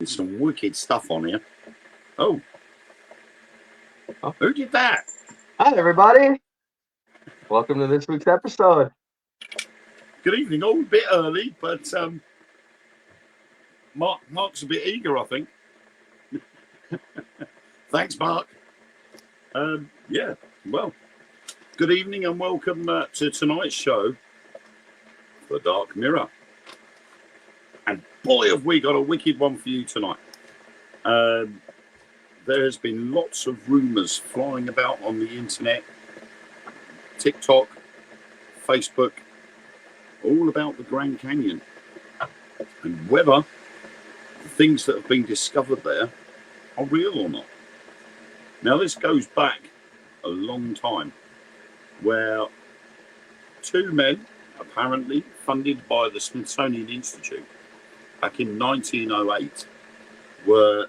Some wicked stuff on here. Oh, who did that? Hi, everybody. Welcome to this week's episode. Good evening. Oh, a bit early, but Mark's a bit eager, I think. Thanks, Mark. Yeah, well, good evening and welcome to tonight's show, The Dark Mirror. And boy, have we got a wicked one for you tonight. There has been lots of rumours flying about on the internet, TikTok, Facebook, all about the Grand Canyon and whether the things that have been discovered there are real or not. Now, this goes back a long time, where two men, apparently funded by the Smithsonian Institute back in 1908, were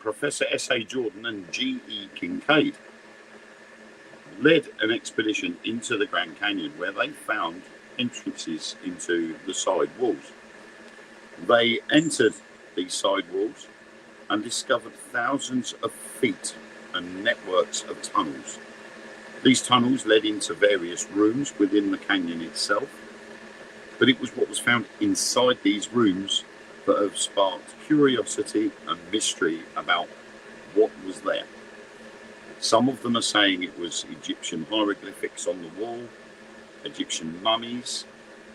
Professor S.A. Jordan and G.E. Kincaid, led an expedition into the Grand Canyon where they found entrances into the side walls. They entered these side walls and discovered thousands of feet and networks of tunnels. These tunnels led into various rooms within the canyon itself, but it was what was found inside these rooms that have sparked curiosity and mystery about what was there. Some of them are saying it was Egyptian hieroglyphics on the wall, Egyptian mummies,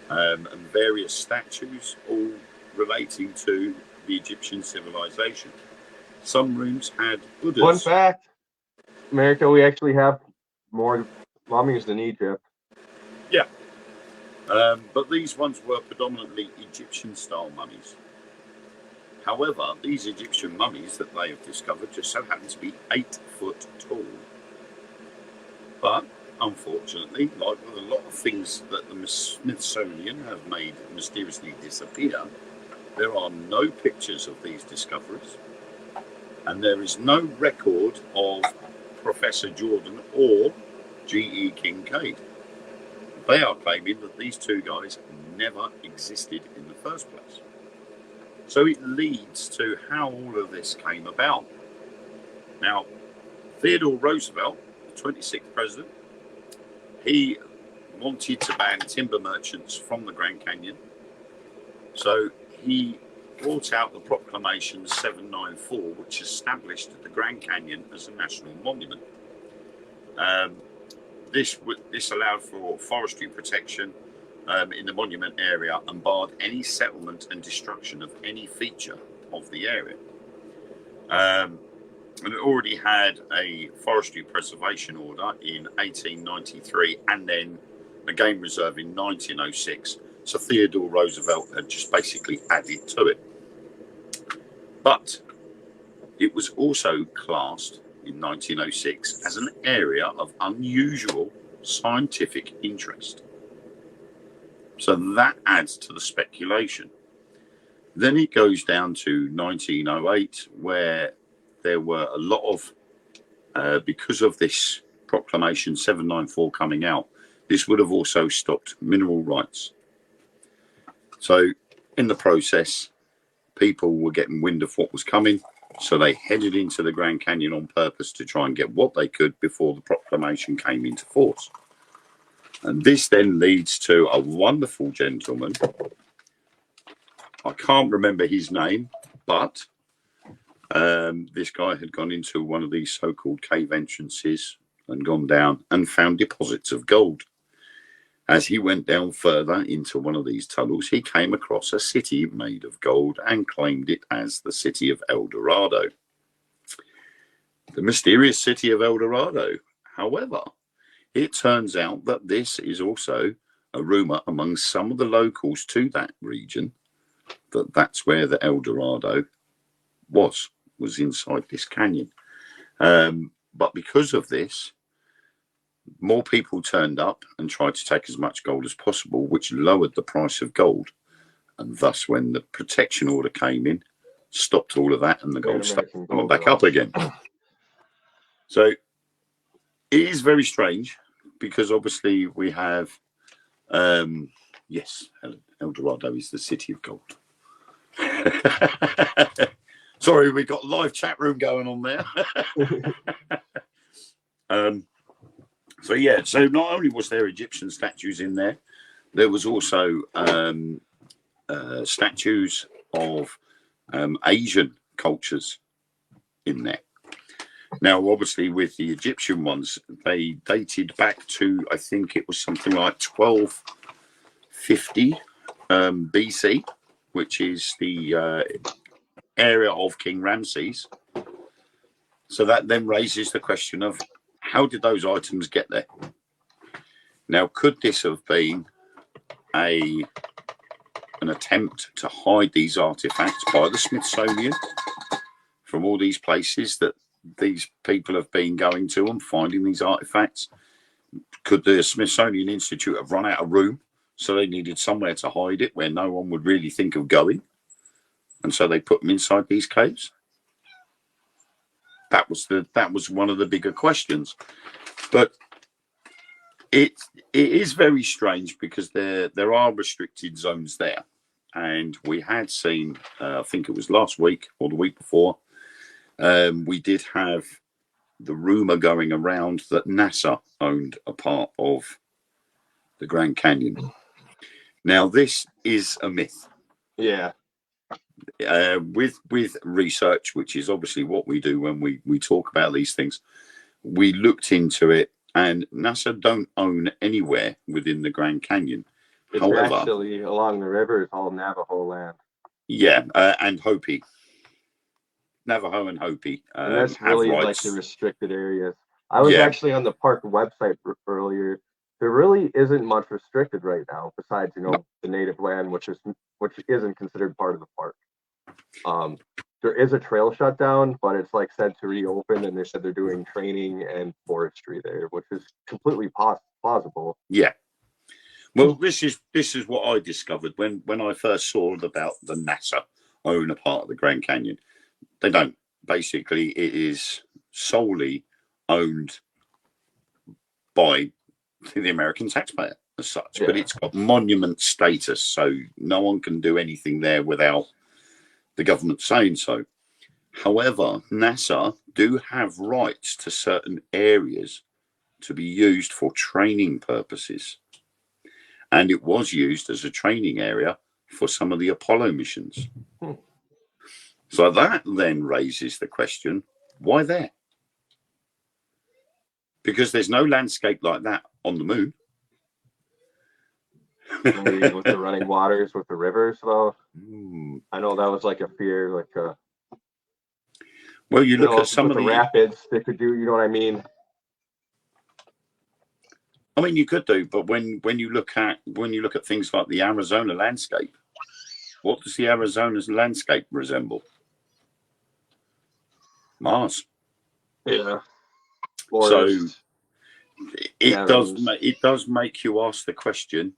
and various statues, all relating to the Egyptian civilization. Some rooms had Buddhas. Fun fact, America, we actually have more mummies than Egypt. Yeah. But these ones were predominantly Egyptian-style mummies. However, these Egyptian mummies that they have discovered just so happen to be 8 foot tall. But, unfortunately, like with a lot of things that the Smithsonian have made mysteriously disappear, there are no pictures of these discoveries, and there is no record of Professor Jordan or G.E. Kincaid. They are claiming that these two guys never existed in the first place. So it leads to how all of this came about. Now, Theodore Roosevelt, the 26th president, he wanted to ban timber merchants from the Grand Canyon. So he brought out the Proclamation 794, which established the Grand Canyon as a national monument. This allowed for forestry protection in the monument area and barred any settlement and destruction of any feature of the area. And it already had a forestry preservation order in 1893 and then a game reserve in 1906. So Theodore Roosevelt had just basically added to it. But it was also classed in 1906 as an area of unusual scientific interest. So that adds to the speculation. Then it goes down to 1908, where there were a lot of, because of this Proclamation 794 coming out, this would have also stopped mineral rights. So in the process, people were getting wind of what was coming, so they headed into the Grand Canyon on purpose to try and get what they could before the proclamation came into force. And this then leads to a wonderful gentleman. I can't remember his name, but this guy had gone into one of these so-called cave entrances and gone down and found deposits of gold. As he went down further into one of these tunnels, he came across a city made of gold and claimed it as the city of El Dorado. The mysterious city of El Dorado. However, it turns out that this is also a rumor among some of the locals to that region that that's where the El Dorado was inside this canyon. But because of this, more people turned up and tried to take as much gold as possible, which lowered the price of gold. And thus, when the protection order came in, stopped all of that and the gold started coming back up again. So it is very strange because obviously we have, yes, El Dorado is the city of gold. Sorry, we've got a live chat room going on there. So yeah, so not only was there Egyptian statues in there, there was also statues of Asian cultures in there. Now, obviously, with the Egyptian ones, they dated back to, I think it was something like 1250 BC, which is the area of King Ramses. So that then raises the question of how did those items get there? Now, could this have been an attempt to hide these artifacts by the Smithsonian from all these places that these people have been going to and finding these artifacts? Could the Smithsonian Institute have run out of room, so they needed somewhere to hide it where no one would really think of going, and so they put them inside these caves? That was one of the bigger questions. But it is very strange because there are restricted zones there, and we had seen, I think it was last week or the week before, we did have the rumor going around that NASA owned a part of the Grand Canyon. Now, this is a myth. Yeah. With research, which is obviously what we do when we talk about these things, we looked into it, and NASA don't own anywhere within the Grand Canyon. It's However, actually along the river. It's all Navajo land. Yeah, and Hopi. Navajo and Hopi and that's have really like rights. the restricted areas. I was Yeah. actually on the park website earlier. There really isn't much restricted right now, besides the native land, which isn't considered part of the park. There is a trail shutdown, but it's like said to reopen, and they said they're doing training and forestry there, which is completely plausible. Yeah. Well, this is what I discovered when I first saw about the NASA own a part of the Grand Canyon. They don't. Basically, it is solely owned by the American taxpayer as such, but it's got monument status, so no one can do anything there without the government saying so. However, NASA do have rights to certain areas to be used for training purposes, and it was used as a training area for some of the Apollo missions. So that then raises the question, why there? Because there's no landscape like that on the moon. Maybe with the running waters, with the rivers, though. I know that was like a fear, well, you look at some of the rapids they could do. You know what I mean? I mean, you could do, but when you look at things like the Arizona landscape, what does the Arizona's landscape resemble? Mars. Yeah. Forest, so it does make you ask the question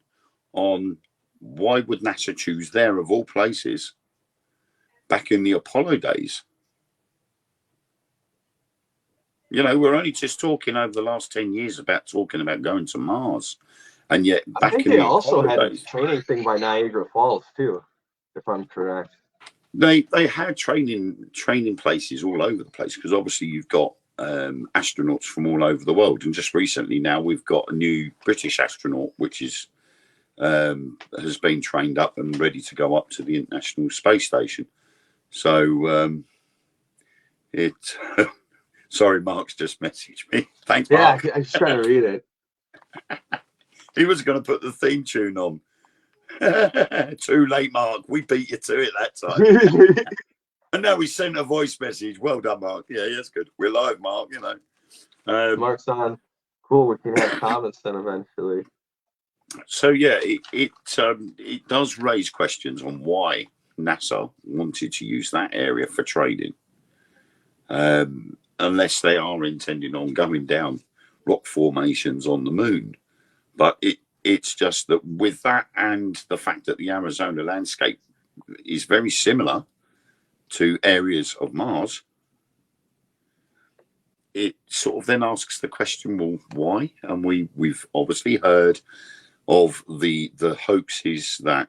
on why would NASA choose there of all places back in the Apollo days? We're only just talking over the last 10 years about going to Mars, and yet back in the also Apollo had days, a training thing by Niagara Falls too, if I'm correct. They had training places all over the place, because obviously you've got astronauts from all over the world, and just recently now we've got a new British astronaut which is has been trained up and ready to go up to the International Space Station. So sorry, Mark's just messaged me. Thanks, Mark. Yeah, I was trying to read it. He was going to put the theme tune on. Too late, Mark. We beat you to it that time. And now we sent a voice message. Well done, Mark. Yeah, that's good. We're live, Mark. Mark's on. Cool. We can have comments then eventually. So yeah, it does raise questions on why NASA wanted to use that area for trading, unless they are intending on going down rock formations on the moon. But it's just that with that, and the fact that the Arizona landscape is very similar to areas of Mars, it sort of then asks the question, well, why? And we've obviously heard of the hoaxes that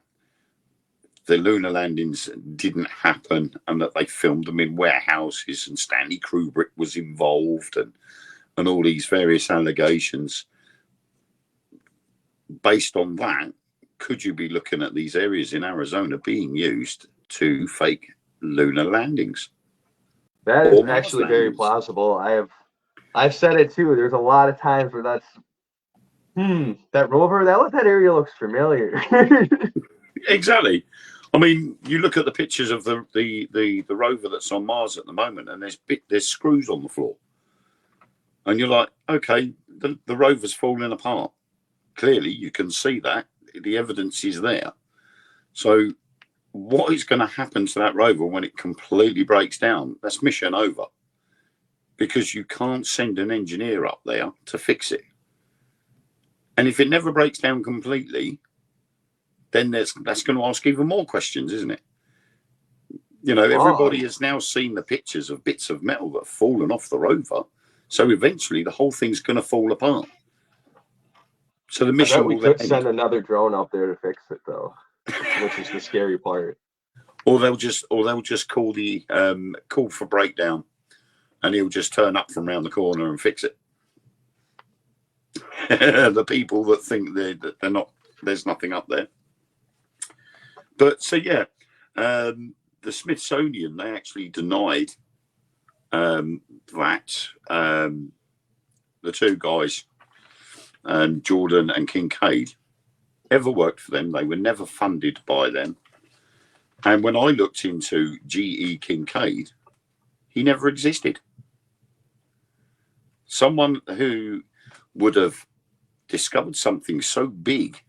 the lunar landings didn't happen and that they filmed them in warehouses and Stanley Kubrick was involved and all these various allegations. Based on that, could you be looking at these areas in Arizona being used to fake lunar landings? That is Or Mars actually very landings? plausible. I've said it too. There's a lot of times where that rover, that area looks familiar. Exactly. I mean, you look at the pictures of the rover that's on Mars at the moment, and there's screws on the floor, and you're like, okay, the rover's falling apart. Clearly, you can see that the evidence is there. So, what is going to happen to that rover when it completely breaks down? That's mission over, because you can't send an engineer up there to fix it. And if it never breaks down completely, then that's going to ask even more questions, isn't it? You know, everybody has now seen the pictures of bits of metal that have fallen off the rover. So eventually the whole thing's going to fall apart. So the mission we will could end. send another drone up there to fix it, though, which is the scary part. Or they'll just call the call for breakdown, and he'll just turn up from around the corner and fix it. The people that think that they're not, there's nothing up there. But so yeah, the Smithsonian, they actually denied that the two guys, Jordan and Kincaid, ever worked for them. They were never funded by them. And when I looked into G.E. Kincaid, he never existed. Someone who would have discovered something so big,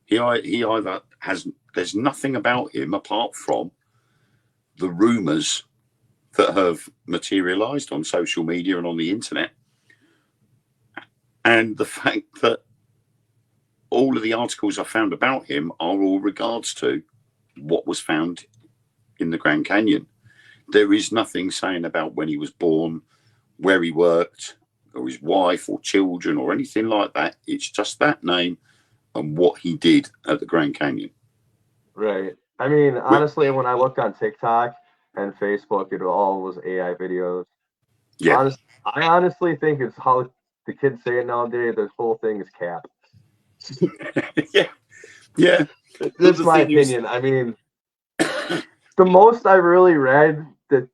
he either has, there's nothing about him apart from the rumors that have materialized on social media and on the internet, and the fact that all of the articles I found about him are all regards to what was found in the Grand Canyon. There is nothing saying about when he was born, where he worked, or his wife or children or anything like that. It's just that name and what he did at the Grand Canyon. Right. I mean, honestly, when I look on TikTok and Facebook, it all was AI videos. Yeah. I honestly think it's how the kids say it nowadays. This whole thing is cap. Yeah. That's my opinion. I mean, the most I really read that's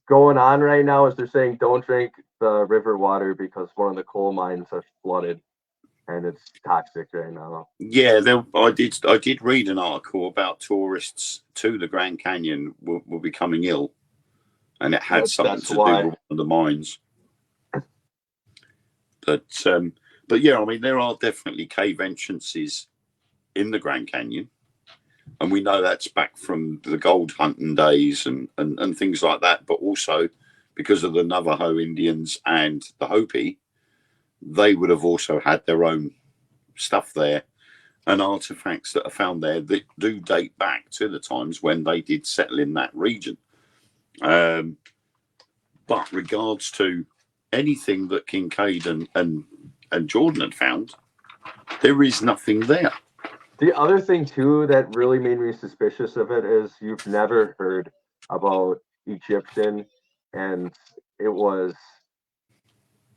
going on right now is they're saying don't drink the river water because one of the coal mines has flooded and it's toxic right now. Yeah, I did read an article about tourists to the Grand Canyon were becoming ill, and it had something to do with one of the mines. But yeah, I mean, there are definitely cave entrances in the Grand Canyon, and we know that's back from the gold hunting days and things like that. But also because of the Navajo Indians and the Hopi, they would have also had their own stuff there and artifacts that are found there that do date back to the times when they did settle in that region. But regards to anything that Kincaid and Jordan had found, there is nothing there. The other thing too that really made me suspicious of it is you've never heard about Egyptian and it was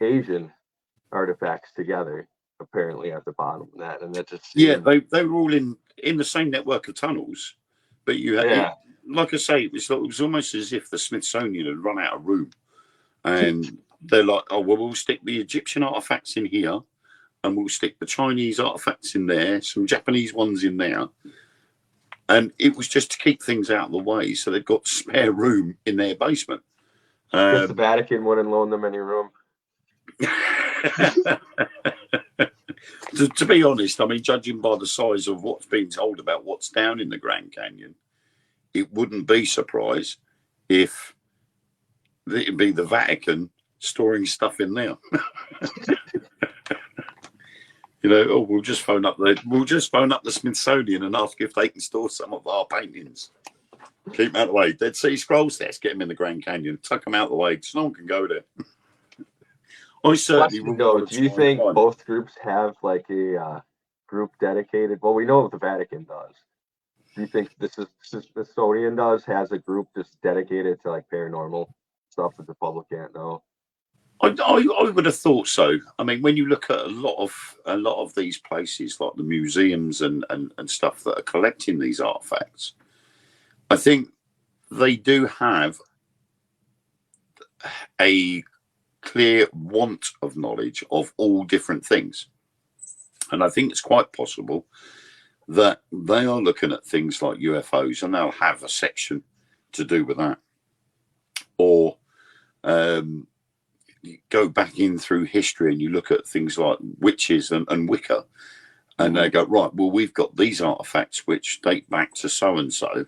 Asian artifacts together apparently at the bottom of that, and that just seemed... Yeah, they were all in the same network of tunnels, but you had like I say, it was almost as if the Smithsonian had run out of room, and they're like, oh well, we'll stick the Egyptian artifacts in here, and we'll stick the Chinese artifacts in there, some Japanese ones in there, and it was just to keep things out of the way, so they've got spare room in their basement. Because the Vatican wouldn't loan them any room. To be honest, I mean, judging by the size of what's being told about what's down in the Grand Canyon, it wouldn't be surprised if it'd be the Vatican storing stuff in there. You know, oh, we'll just phone up the Smithsonian and ask if they can store some of our paintings. Keep them out of the way. Dead Sea Scrolls, let's get them in the Grand Canyon. Tuck them out of the way so no one can go there. I certainly will. Do you think both groups have like a group dedicated? Well, we know what the Vatican does. Do you think this is Smithsonian has a group just dedicated to like paranormal stuff that the public can't know? I would have thought so. I mean, when you look at a lot of these places, like the museums and stuff that are collecting these artifacts, I think they do have a clear want of knowledge of all different things. And I think it's quite possible that they are looking at things like UFOs and they'll have a section to do with that. Or you go back in through history and you look at things like witches and Wicca, and they go, right, well, we've got these artifacts which date back to so-and-so,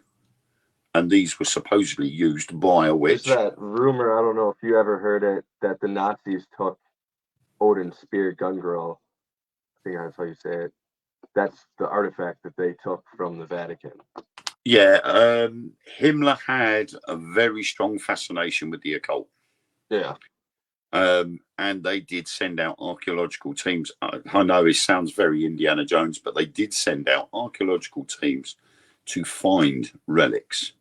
and these were supposedly used by a witch. There's that rumor, I don't know if you ever heard it, that the Nazis took Odin's spear Gungrel. I think that's how you say it. That's the artifact that they took from the Vatican. Yeah, Himmler had a very strong fascination with the occult. Yeah. And they did send out archaeological teams. I know it sounds very Indiana Jones, but they did send out archaeological teams to find relics.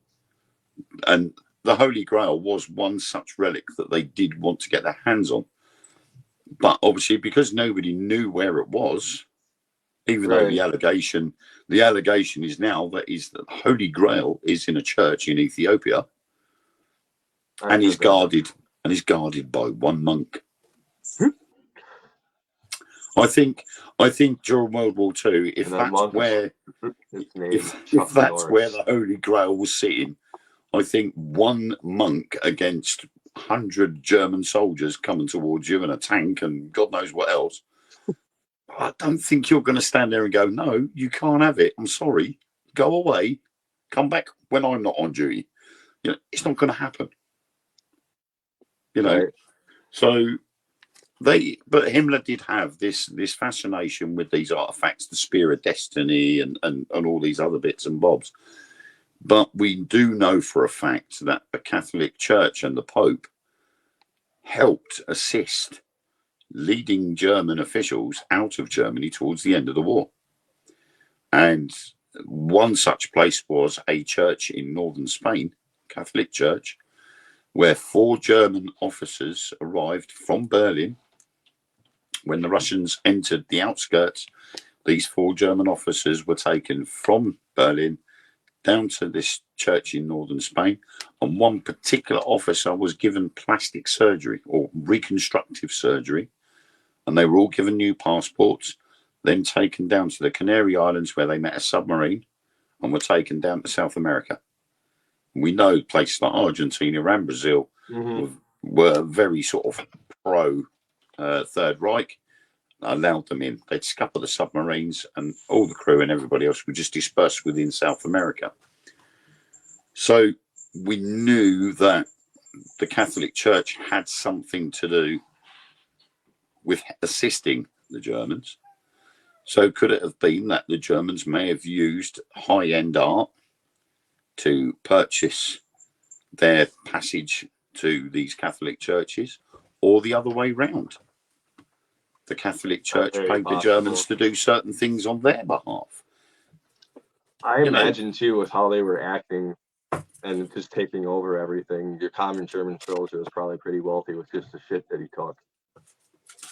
And the Holy Grail was one such relic that they did want to get their hands on. But obviously, because nobody knew where it was, even though the allegation is now that the Holy Grail is in a church in Ethiopia, and is guarded by one monk. I think during World War II, if that's where the Holy Grail was sitting, I think one monk against 100 German soldiers coming towards you in a tank and God knows what else. I don't think you're going to stand there and go, no, you can't have it. I'm sorry. Go away. Come back when I'm not on duty. You know, it's not going to happen. You know, so but Himmler did have this fascination with these artifacts, the Spear of Destiny and all these other bits and bobs. But we do know for a fact that the Catholic Church and the Pope helped assist leading German officials out of Germany towards the end of the war. And one such place was a church in northern Spain, Catholic Church, where 4 German officers arrived from Berlin. When the Russians entered the outskirts, these 4 German officers were taken from Berlin down to this church in northern Spain. And one particular officer was given plastic surgery or reconstructive surgery. And they were all given new passports, then taken down to the Canary Islands where they met a submarine and were taken down to South America. We know places like Argentina and Brazil were very sort of pro Third Reich, allowed them in. They'd scupper the submarines and all the crew and everybody else would just disperse within South America. So we knew that the Catholic Church had something to do with assisting the Germans. So could it have been that the Germans may have used high-end art to purchase their passage to these Catholic churches, or the other way round? The Catholic Church paid the Germans to do certain things on their behalf. I imagine too, with how they were acting and just taking over everything, your common German soldier was probably pretty wealthy with just the shit that he took.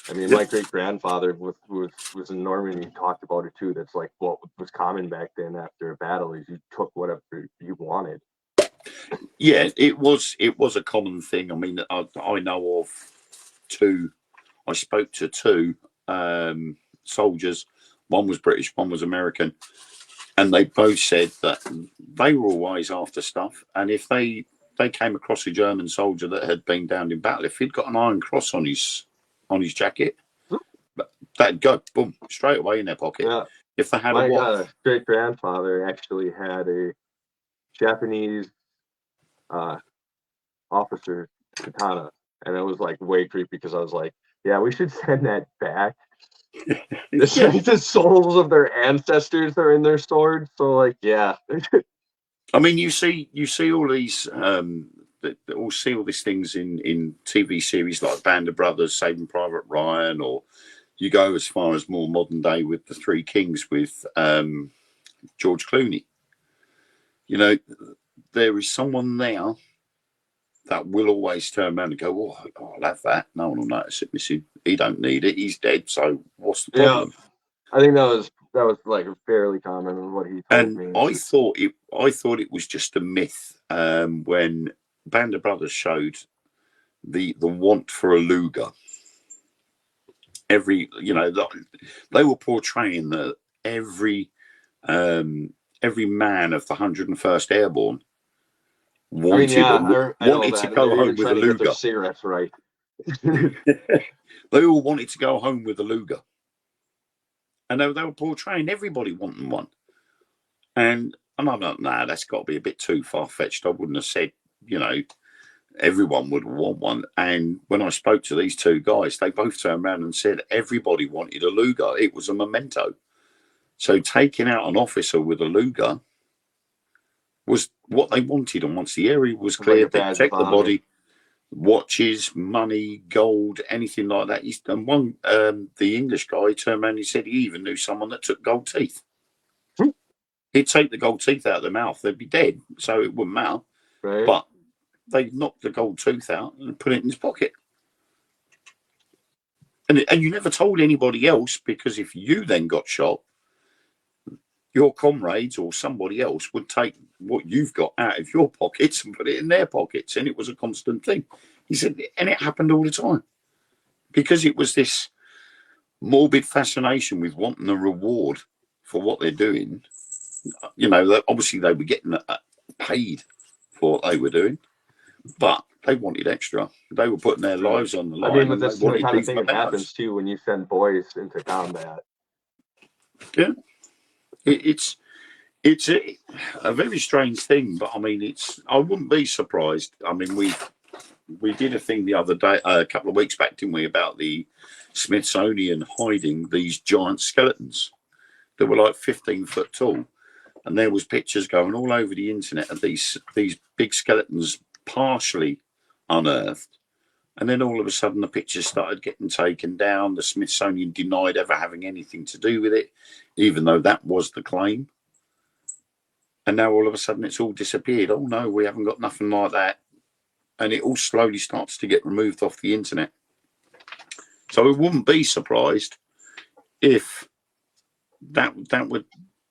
I mean, my great grandfather was in Normandy, talked about it too. That's like what was common back then after a battle is you took whatever you wanted. Yeah, it was a common thing. I mean, I know of 2. I spoke to 2 soldiers. One was British, one was American, and they both said that they were always after stuff. And if they came across a German soldier that had been down in battle, if he'd got an iron cross on his jacket, that'd go boom straight away in their pocket. Yeah. If they had my great grandfather actually had a Japanese officer katana, and it was like way creepy because I was like, yeah, we should send that back. The souls of their ancestors are in their swords, so like, yeah. I mean, you see all these all these things in TV series like Band of Brothers, Saving Private Ryan, or you go as far as more modern day with the Three Kings with George Clooney. you know, there is someone there that will always turn around and go, "Oh, I'll have that. No one will notice it missing. He don't need it. He's dead. So what's the problem?" I think that was like fairly common in what he told And me. I thought it was just a myth when Band of Brothers showed the want for a Luger. They were portraying that every man of the 101st Airborne wanted to go home with a Luger. Cigarettes, right? They all wanted to go home with a Luger, and they were portraying everybody wanting one. And I'm like, nah, that's got to be a bit too far fetched. I wouldn't have said, everyone would want one. And when I spoke to these two guys, they both turned around and said everybody wanted a Luger. It was a memento. So taking out an officer with a Luger was what they wanted. And once the area was cleared, they checked the body, watches, money, gold, anything like that. And the English guy turned around and he said he even knew someone that took gold teeth. He'd take the gold teeth out of their mouth, they'd be dead, so it wouldn't matter. Right. But they knocked the gold tooth out and put it in his pocket. And you never told anybody else, because if you then got shot, your comrades or somebody else would take what you've got out of your pockets and put it in their pockets. And it was a constant thing. He said, and it happened all the time. Because it was this morbid fascination with wanting a reward for what they're doing. Obviously they were getting paid for what they were doing, but they wanted extra. They were putting their lives on the line. I mean, but that's the kind of thing that happens too when you send boys into combat. Yeah, it's a very strange thing, but I mean, I wouldn't be surprised. I mean, we did a thing the other day, a couple of weeks back, didn't we, about the Smithsonian hiding these giant skeletons that were like 15 foot tall. And there was pictures going all over the internet of these big skeletons partially unearthed. And then all of a sudden the pictures started getting taken down. The Smithsonian denied ever having anything to do with it, even though that was the claim. And now all of a sudden it's all disappeared. Oh no, we haven't got nothing like that. And it all slowly starts to get removed off the internet. So I wouldn't be surprised if that would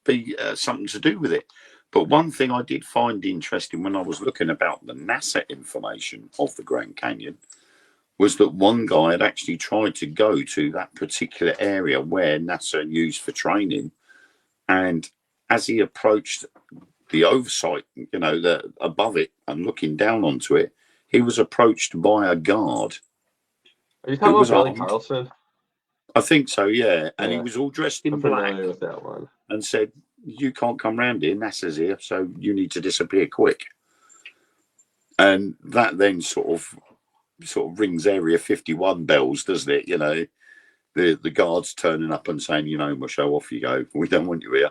be something to do with it. But one thing I did find interesting when I was looking about the NASA information of the Grand Canyon was that one guy had actually tried to go to that particular area where NASA used for training, and as he approached the oversight, above it and looking down onto it, he was approached by a guard. Are you talking about Billy Carlson? I think so, yeah. And he was all dressed in black with that one. and said, "You can't come round here, NASA's here, so you need to disappear quick." And that then sort of rings Area 51 bells, doesn't it? The guards turning up and saying, Michelle, off you go. We don't want you here.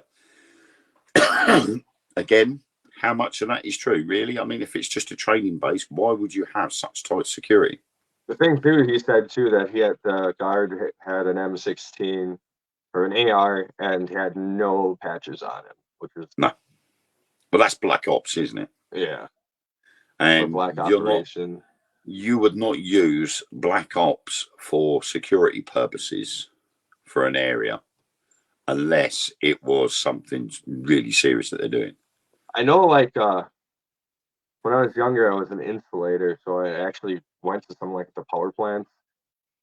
Again, how much of that is true, really? I mean, if it's just a training base, why would you have such tight security? The thing too, he said too that the guard had an M16 or an AR and had no patches on him, which is no. Well, that's Black Ops, isn't it? Yeah. And Black Operation. You would not use Black Ops for security purposes for an area unless it was something really serious that they're doing. I know, when I was younger, I was an insulator, so I actually went to some the power plants.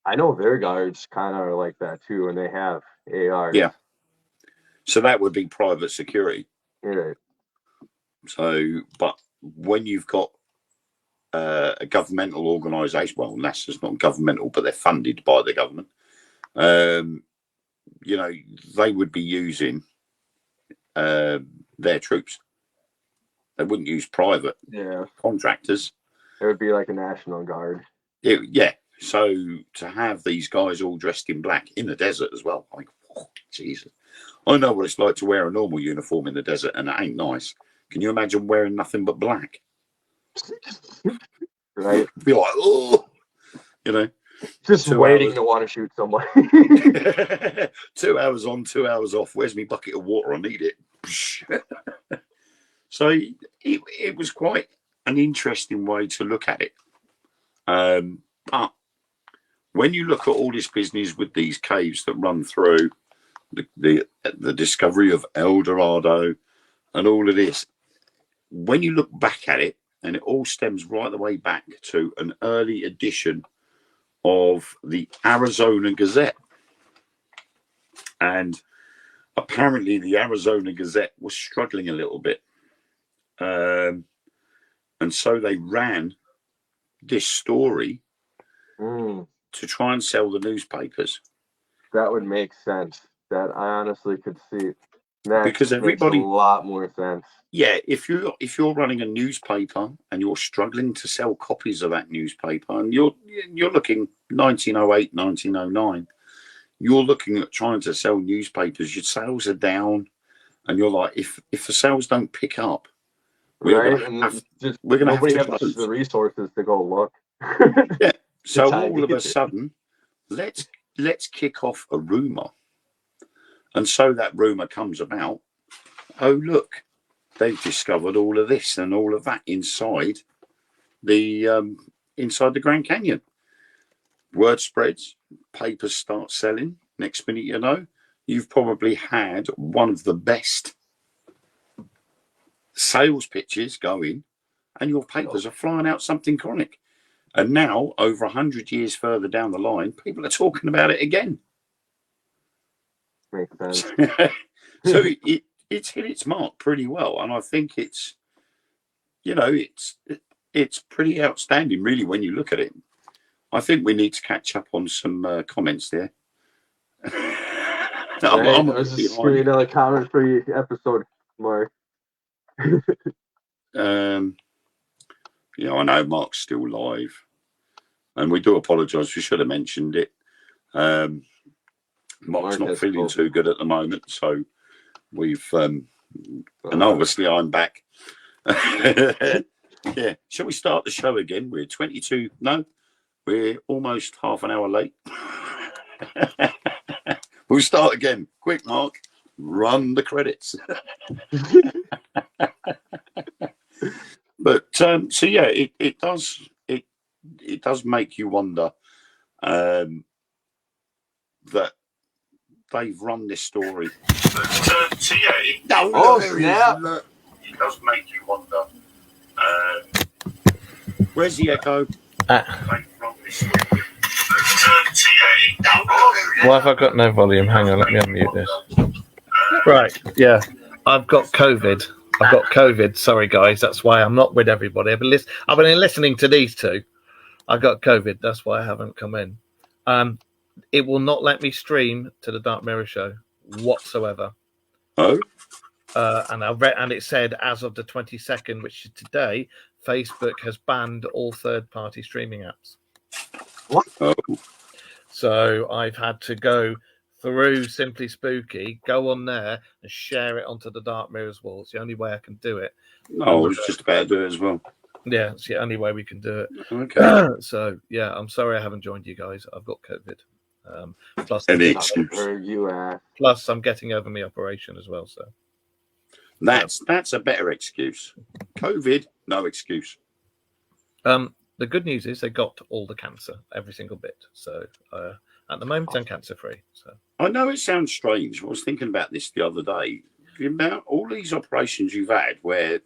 I know their guards kind of are like that too, and they have ARs. Yeah. So that would be private security. Yeah. So, but when you've got a governmental organisation, well, NASA's not governmental, but they're funded by the government. They would be using their troops. They wouldn't use private contractors. It would be like a National Guard. Yeah. So to have these guys all dressed in black in the desert as well, Jesus. I know what it's like to wear a normal uniform in the desert, and it ain't nice. Can you imagine wearing nothing but black? Right. Be like, oh, just waiting to want to shoot someone. 2 hours on, 2 hours off. Where's my bucket of water? I need it. So it was quite an interesting way to look at it. But when you look at all this business with these caves that run through the discovery of El Dorado and all of this, when you look back at it, and it all stems right the way back to an early edition of the Arizona Gazette. And apparently the Arizona Gazette was struggling a little bit. And so they ran this story to try and sell the newspapers. That would make sense. That I honestly could see. That because everybody makes a lot more sense. Yeah, if you're running a newspaper and you're struggling to sell copies of that newspaper, and you're looking 1908, 1909, you're looking at trying to sell newspapers. Your sales are down, and you're like, if the sales don't pick up, we're going to have the resources to go look. Yeah. So all of a sudden, let's kick off a rumor, and so that rumor comes about. Oh, look, they've discovered all of this and all of that inside the Grand Canyon. Word spreads, papers start selling. Next minute, you know, you've probably had one of the best sales pitches going, and your papers are flying out something chronic. And now, over 100 years further down the line, people are talking about it again. Makes sense. So it's hit its mark pretty well, and I think it's pretty outstanding, really, when you look at it. I think we need to catch up on some comments there. I was just giving another comment for your episode, Mark. I know Mark's still live, and we do apologise. We should have mentioned it. Mark's not feeling too good at the moment, so we've and obviously I'm back. Yeah, shall we start the show again? We're 22. No, we're almost half an hour late. We'll start again. Quick, Mark. Run the credits. But so yeah, it does make you wonder that they've run this story. But so yeah, it does make you wonder. Where's the echo? Why have I got no volume? Hang on, let me unmute this. Right, yeah. I've got COVID. Sorry, guys. That's why I'm not with everybody. I've been listening to these two. I got COVID. That's why I haven't come in. It will not let me stream to the Dark Mirror show whatsoever. Oh. And I read, and it said as of the 22nd, which is today, Facebook has banned all third-party streaming apps. What? Oh. So I've had to go through Simply Spooky, go on there and share it onto the Dark Mirrors wall. It's the only way I can do it. No, I was just about to do it as well. Yeah, it's the only way we can do it. Okay. So yeah, I'm sorry I haven't joined you guys. I've got COVID. Plus I'm getting over my operation as well. So that's a better excuse. COVID, no excuse. The good news is they got all the cancer, every single bit. So at the moment, I'm cancer free. So I know it sounds strange. I was thinking about this the other day. About all these operations you've had where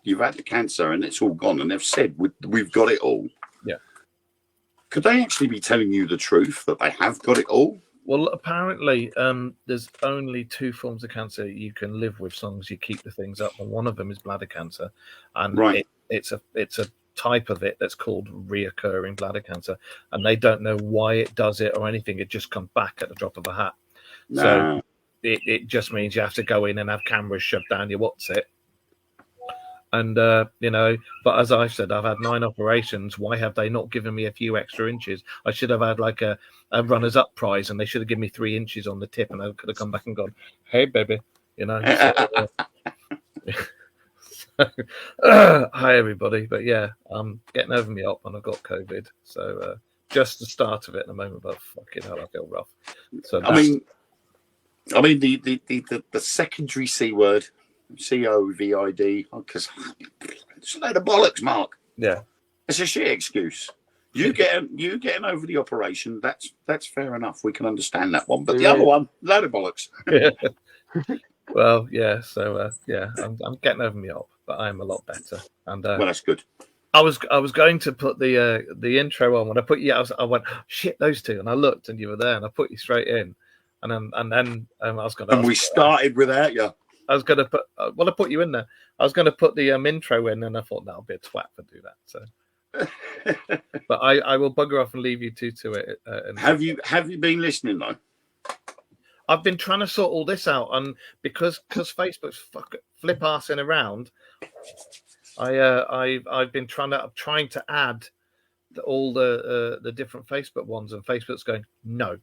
you've had the cancer and it's all gone, and they've said we've got it all. Yeah. Could they actually be telling you the truth that they have got it all? Well, apparently, there's only two forms of cancer you can live with as long as you keep the things up, and one of them is bladder cancer, and right. It's a type of it that's called reoccurring bladder cancer, and they don't know why it does it or anything. It just comes back at the drop of a hat. No. So it just means you have to go in and have cameras shoved down your what's-it. And, but as I've said, I've had 9 operations. Why have they not given me a few extra inches? I should have had like a runners-up prize, and they should have given me 3 inches on the tip, and I could have come back and gone, hey, baby, hi, everybody. But yeah, I'm getting over me up, and I've got COVID. So just the start of it at the moment, but fucking hell, I feel rough. So I mean, the secondary C word COVID, because it's a load of bollocks, Mark. Yeah. It's a shit excuse. You getting over the operation, that's fair enough. We can understand that one. But the other one, load of bollocks. Well, yeah. So I'm getting over me up, but I'm a lot better. And Well, that's good. I was going to put the intro on when I put you. I went, shit, those two, and I looked, and you were there, and I put you straight in, and then I was going to. And we started without you. I was going to put. Well, I put you in there. I was going to put the intro in, and I thought that'll be a twat to do that. So. But I will bugger off and leave you two to it. Have you been listening though? I've been trying to sort all this out, and because Facebook's flip arsing around, I've been trying to add all the different Facebook ones, and Facebook's going no.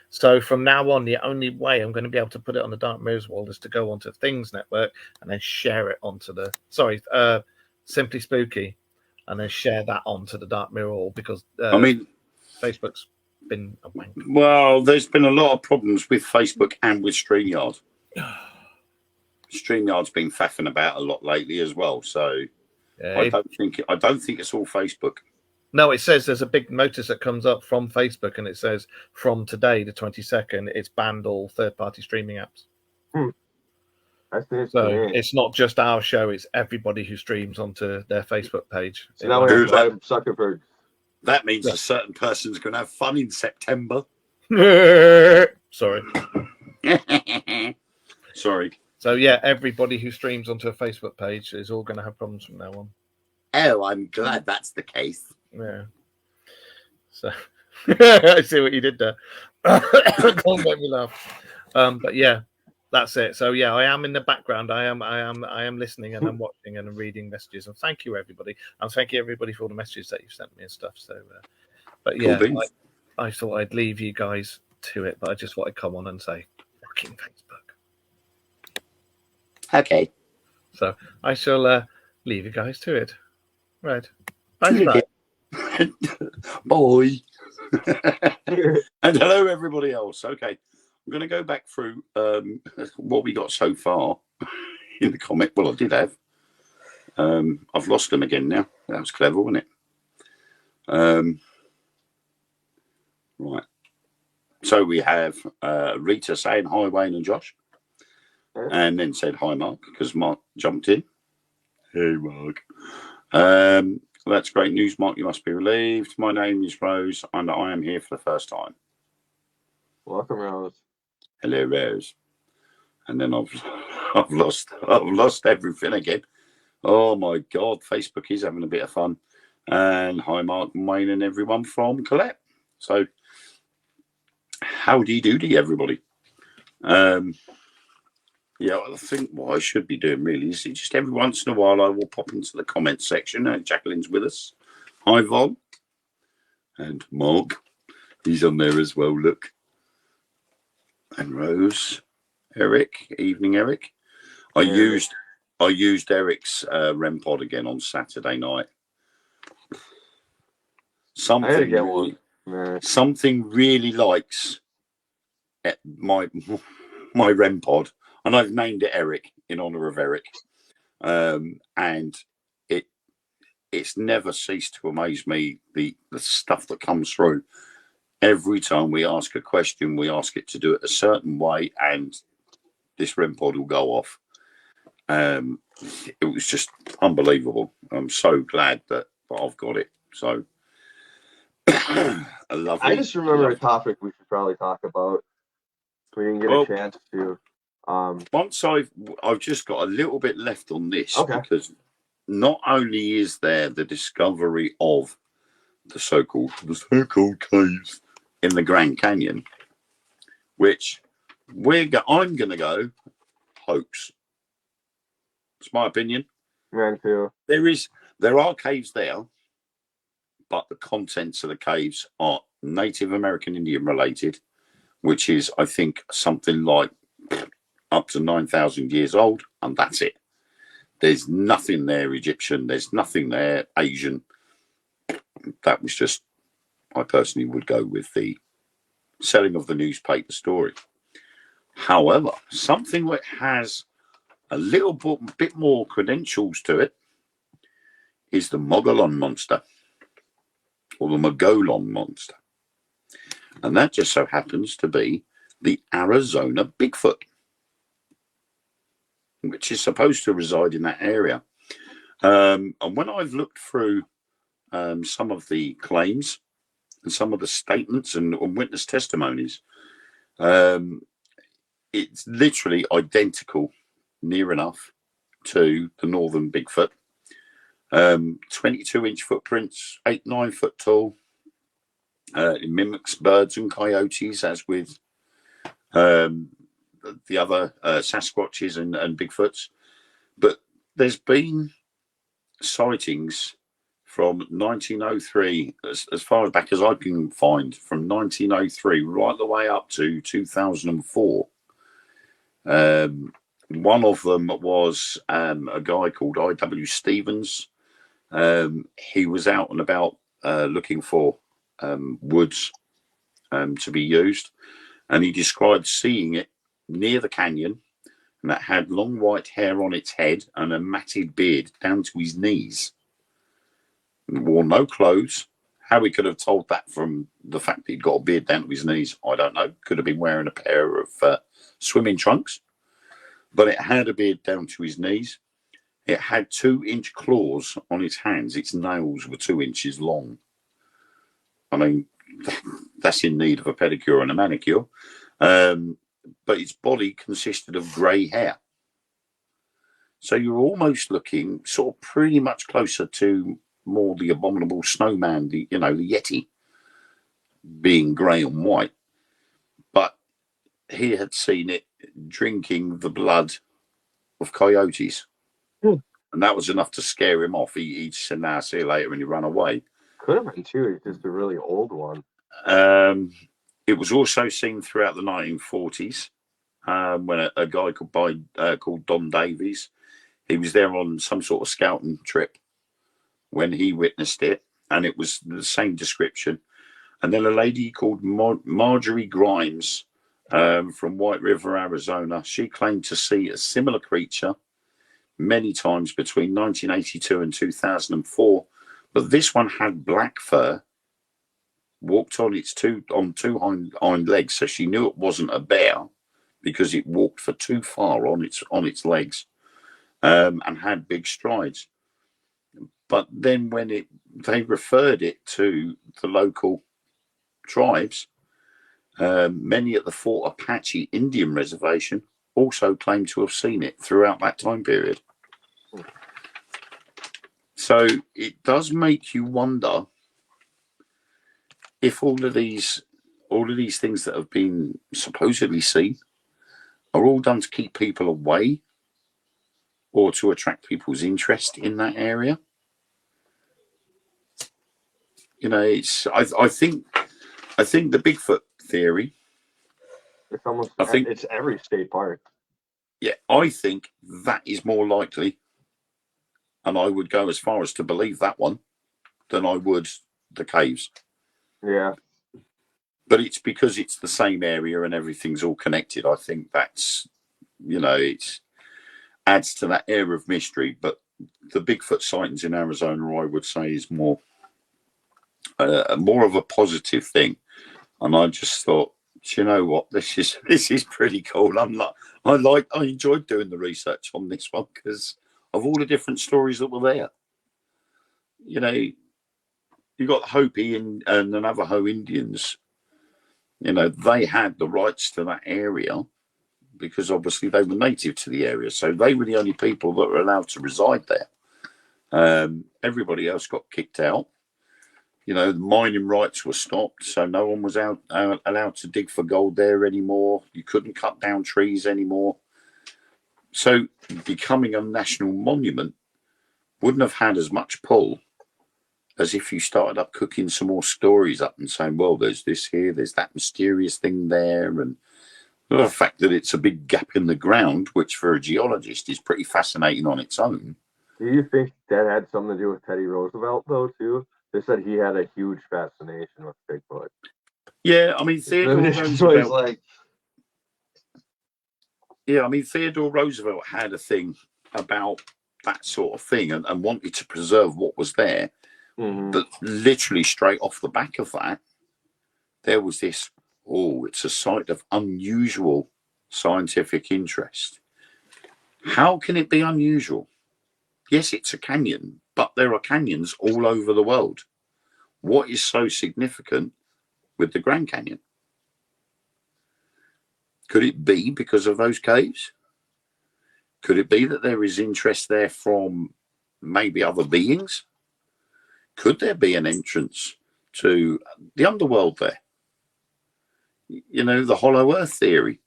So from now on, the only way I'm going to be able to put it on the Dark Mirrors wall is to go onto Things Network and then share it onto the Simply Spooky, and then share that onto the Dark Mirror wall, because Facebook's been a wank. Well, there's been a lot of problems with Facebook and with StreamYard. StreamYard's been faffing about a lot lately as well, so yeah, I don't think it's all Facebook. No, it says there's a big notice that comes up from Facebook, and it says from today, the 22nd, it's banned all third-party streaming apps. So it's not just our show; it's everybody who streams onto their Facebook page. So now we have Zuckerberg. That means a certain person's going to have fun in September. Sorry. Sorry. So yeah, everybody who streams onto a Facebook page is all going to have problems from now on. Oh, I'm glad that's the case. Yeah. So I see what you did there. Don't make me laugh. But yeah. That's it. So yeah, I am in the background. I am listening, and I'm watching and I'm reading messages. And thank you everybody. And thank you everybody for all the messages that you've sent me and stuff. So, but yeah, I thought I'd leave you guys to it, but I just want to come on and say, fucking Facebook. Okay. So I shall leave you guys to it. Right. Bye. Bye. And hello everybody else. Okay. I'm going to go back through what we got so far in the comic. Well, I did have. I've lost them again now. That was clever, wasn't it? Right. So we have Rita saying hi, Wayne and Josh. And then said hi, Mark, because Mark jumped in. Hey, Mark. That's great news, Mark. You must be relieved. My name is Rose, and I am here for the first time. Welcome, Rose. Hello, Rose. And then I've lost everything again. Oh my God, Facebook is having a bit of fun. And hi, Mark and Wayne and everyone from Colette. So, howdy doody, everybody. Yeah, I think what I should be doing really is just every once in a while I will pop into the comments section. Jacqueline's with us. Hi, Von. And Mark. He's on there as well, look. And Rose, Eric, evening, Eric. I used Eric's REM pod again on Saturday night. Something really likes my REM pod, and I've named it Eric in honor of Eric. And it's never ceased to amaze me the stuff that comes through. Every time we ask a question, we ask it to do it a certain way, and this REM pod will go off. It was just unbelievable. I'm so glad that I've got it. So, I just remember a topic we should probably talk about. We didn't get a chance to. Once I've just got a little bit left on this, because not only is there the discovery of the so-called caves in the Grand Canyon, which I'm going to go hoax. It's my opinion. Mine too. There are caves there, but the contents of the caves are Native American Indian related, which is, I think, something like up to 9,000 years old, and that's it. There's nothing there Egyptian. There's nothing there Asian. That was just, I personally would go with the selling of the newspaper story. However, something that has a little bit more credentials to it is the Mogollon monster, or the Mogollon monster. And that just so happens to be the Arizona Bigfoot, which is supposed to reside in that area. And when I've looked through some of the claims and some of the statements and witness testimonies, it's literally identical, near enough, to the northern Bigfoot. 22-inch footprints, 8-9 foot tall. It mimics birds and coyotes, as with the other Sasquatches and Bigfoots. But there's been sightings from 1903, as far back as I can find, from 1903 right the way up to 2004. One of them was a guy called I.W. Stevens. He was out and about looking for woods to be used, and he described seeing it near the canyon, and that had long white hair on its head and a matted beard down to his knees. And wore no clothes. How he could have told that from the fact that he'd got a beard down to his knees, I don't know. Could have been wearing a pair of swimming trunks. But it had a beard down to his knees. It had 2-inch claws on its hands. Its nails were 2 inches long. I mean, that's in need of a pedicure and a manicure. But its body consisted of grey hair. So you're almost looking sort of pretty much closer to more the abominable snowman, the Yeti, being grey and white. But he had seen it drinking the blood of coyotes. And that was enough to scare him off. He just said, "Nah, see you later," and he ran away. Could have been too, just a really old one. It was also seen throughout the 1940s when a guy called Don Davies, he was there on some sort of scouting trip when he witnessed it, and it was the same description. And then a lady called Marjorie Grimes from White River, Arizona, she claimed to see a similar creature many times between 1982 and 2004, but this one had black fur, walked on two hind legs, so she knew it wasn't a bear because it walked for too far on its legs, and had big strides. But then when they referred it to the local tribes, many at the Fort Apache Indian Reservation also claimed to have seen it throughout that time period. So it does make you wonder if all of these things that have been supposedly seen are all done to keep people away or to attract people's interest in that area. I think the Bigfoot theory. It's every state park. Yeah, I think that is more likely, and I would go as far as to believe that one than I would the caves. Yeah. But it's because it's the same area and everything's all connected. I think that's, it adds to that air of mystery. But the Bigfoot sightings in Arizona, I would say, is more of a positive thing. And I just thought, do you know what? This is pretty cool. I enjoyed doing the research on this one because of all the different stories that were there. You got Hopi and the Navajo Indians. They had the rights to that area because obviously they were native to the area. So they were the only people that were allowed to reside there. Everybody else got kicked out. The mining rights were stopped, so no one was allowed to dig for gold there anymore. You couldn't cut down trees anymore. So becoming a national monument wouldn't have had as much pull as if you started up cooking some more stories up and saying, well, there's this here, there's that mysterious thing there. And the fact that it's a big gap in the ground, which for a geologist is pretty fascinating on its own. Do you think that had something to do with Teddy Roosevelt, though, too? They said he had a huge fascination with Bigfoot. Yeah, I mean, Theodore Roosevelt, Yeah, I mean, Theodore Roosevelt had a thing about that sort of thing and wanted to preserve what was there. Mhm. But literally straight off the back of that, there was this, oh, it's a site of unusual scientific interest. How can it be unusual? Yes, it's a canyon, but there are canyons all over the world. What is so significant with the Grand Canyon? Could it be because of those caves? Could it be that there is interest there from maybe other beings? Could there be an entrance to the underworld there? You know, the hollow earth theory.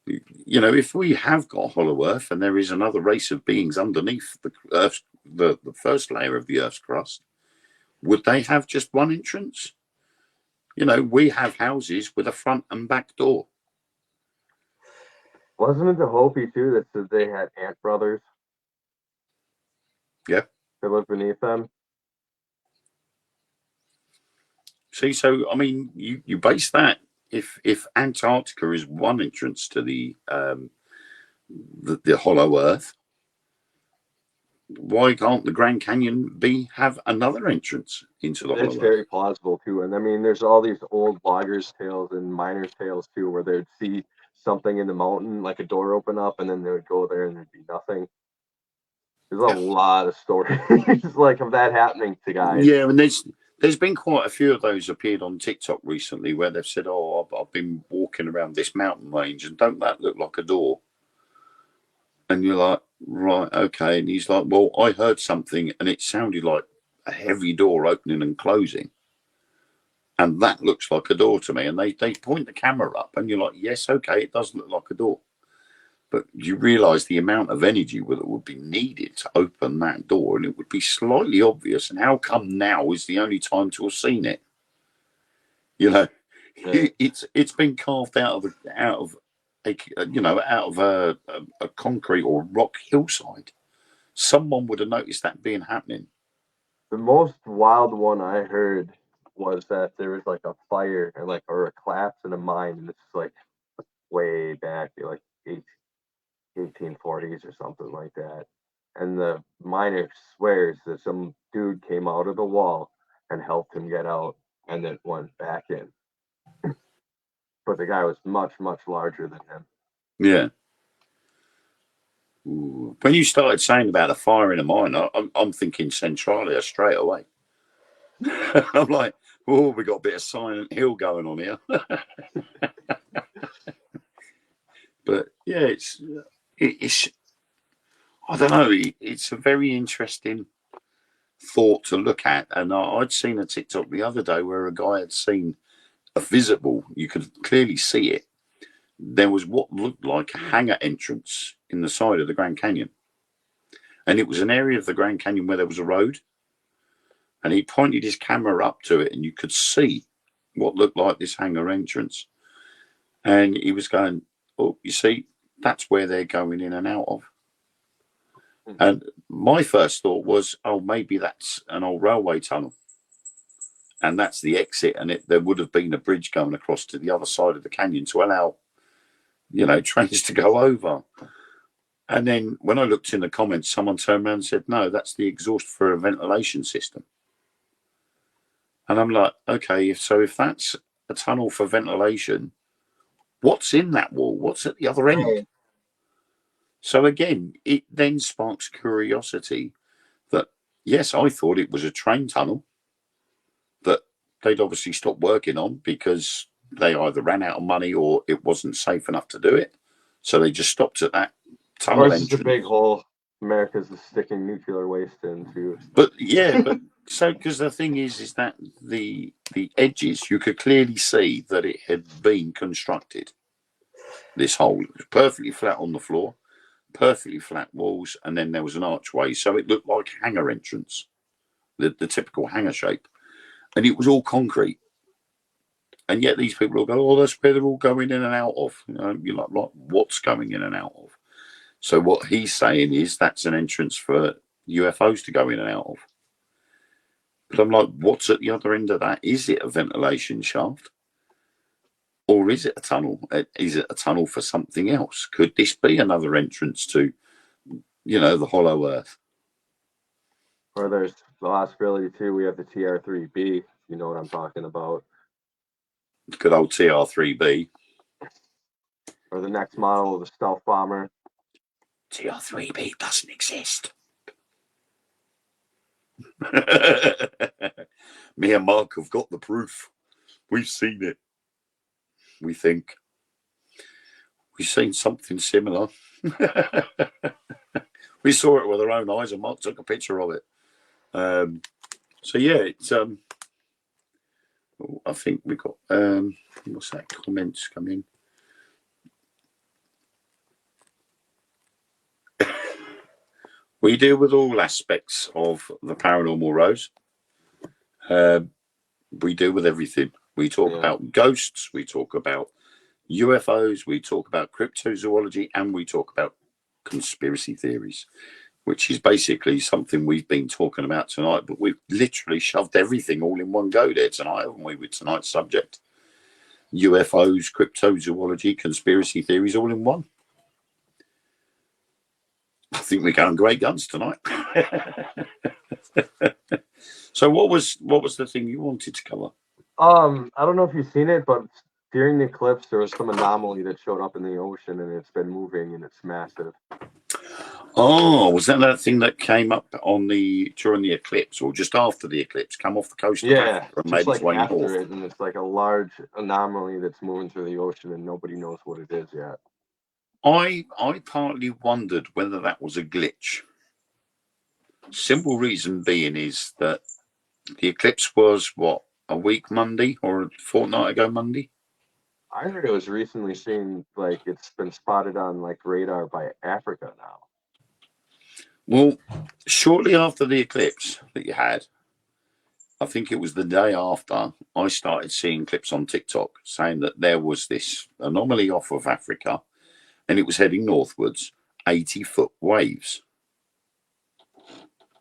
You know, if we have got hollow earth and there is another race of beings underneath the earth, the first layer of the earth's crust, would they have just one entrance? You know, we have houses with a front and back door. Wasn't it the Hopi too that said they had ant brothers? Yeah. That lived beneath them. See, so I mean, you base that if Antarctica is one entrance to the hollow Earth, why can't the Grand Canyon have another entrance into the It's hollow very Earth? plausible too. And I mean, there's all these old loggers' tales and miners' tales too, where they'd see something in the mountain, like a door open up, and then they would go there and there'd be nothing. There's a lot of stories like of that happening to guys. Yeah, and there's been quite a few of those appeared on TikTok recently where they've said, "Oh, I've been walking around this mountain range, and don't that look like a door?" And you're like, right, okay. And he's like, well, I heard something, and it sounded like a heavy door opening and closing. And that looks like a door to me. And they point the camera up, and you're like, yes, okay, it does look like a door. But you realise the amount of energy that would be needed to open that door, and it would be slightly obvious. And how come now is the only time to have seen it? You know, Yeah. it's been carved out of a concrete or rock hillside. Someone would have noticed that being happening. The most wild one I heard was that there was like a fire or a collapse in a mine, and this is like way back, like 1840s or something like that. And the miner swears that some dude came out of the wall and helped him get out and then went back in. But the guy was much, much larger than him. Yeah. Ooh. When you started saying about a fire in a mine, I'm thinking Centralia straight away. I'm like, oh, we got a bit of Silent Hill going on here. But yeah, it's I don't know. It's a very interesting thought to look at. And I'd seen a TikTok the other day where a guy had seen a visible. You could clearly see it. There was what looked like a hangar entrance in the side of the Grand Canyon. And it was an area of the Grand Canyon where there was a road. And he pointed his camera up to it, and you could see what looked like this hangar entrance. And he was going, oh, you see, that's where they're going in and out of. And my first thought was, oh, maybe that's an old railway tunnel. And that's the exit. And there would have been a bridge going across to the other side of the canyon to allow trains to go over. And then when I looked in the comments, someone turned around and said, no, that's the exhaust for a ventilation system. And I'm like, okay, if that's a tunnel for ventilation, what's in that wall? What's at the other end? So again, it then sparks curiosity that, yes, I thought it was a train tunnel that they'd obviously stopped working on because they either ran out of money or it wasn't safe enough to do it. So they just stopped at that tunnel Or it's entrance. just a big hole America's sticking nuclear waste into. But yeah, so because the thing is that the edges, you could clearly see that it had been constructed. This hole, it was perfectly flat on the floor, perfectly flat walls, and then there was an archway, so it looked like hangar entrance, the typical hangar shape, and it was all concrete. And yet these people will go, oh, that's where they're all going in and out of. You're like, what's going in and out of? So what he's saying is that's an entrance for UFOs to go in and out of. But I'm like, what's at the other end of that? Is it a ventilation shaft? Or is it a tunnel? Is it a tunnel for something else? Could this be another entrance to, the hollow earth? Or there's the possibility too. We have the TR3B. You know what I'm talking about. Good old TR3B. Or the next model of the stealth bomber. TR3B doesn't exist. Me and Mark have got the proof. We've seen it. We think we've seen something similar. We saw it with our own eyes, and Mark took a picture of it. So yeah, it's I think we got what's that? Comments come in. We deal with all aspects of the paranormal, Rose. We deal with everything. We talk about ghosts, we talk about UFOs, we talk about cryptozoology, and we talk about conspiracy theories, which is basically something we've been talking about tonight. But we've literally shoved everything all in one go there tonight, haven't we, with tonight's subject? UFOs, cryptozoology, conspiracy theories, all in one. I think we're going great guns tonight. So what was the thing you wanted to cover? I don't know if you've seen it, but during the eclipse, there was some anomaly that showed up in the ocean, and it's been moving, and it's massive. Oh, was that thing that came up during the eclipse, or just after the eclipse, come off the coast of Africa and made its way after north? it, and it's like a large anomaly that's moving through the ocean, and nobody knows what it is yet. I partly wondered whether that was a glitch. Simple reason being is that the eclipse was, what, a week Monday or a fortnight ago Monday? I heard it was recently seen, like it's been spotted on like radar by Africa now. Well, shortly after the eclipse that you had, I think it was the day after, I started seeing clips on TikTok saying that there was this anomaly off of Africa and it was heading northwards, 80-foot waves.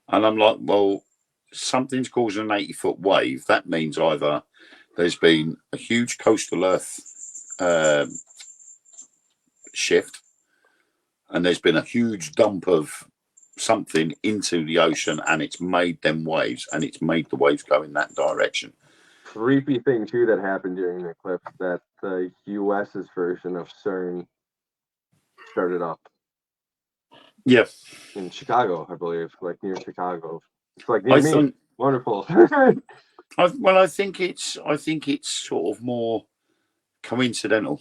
And I'm like, well, something's causing an 80-foot wave. That means either there's been a huge coastal earth shift and there's been a huge dump of something into the ocean and it's made them waves, and it's made the waves go in that direction. Creepy thing too that happened during the eclipse, that the US's version of CERN started up. Yeah. In Chicago, I believe, like near Chicago. It's like near me. Wonderful. I think it's sort of more coincidental.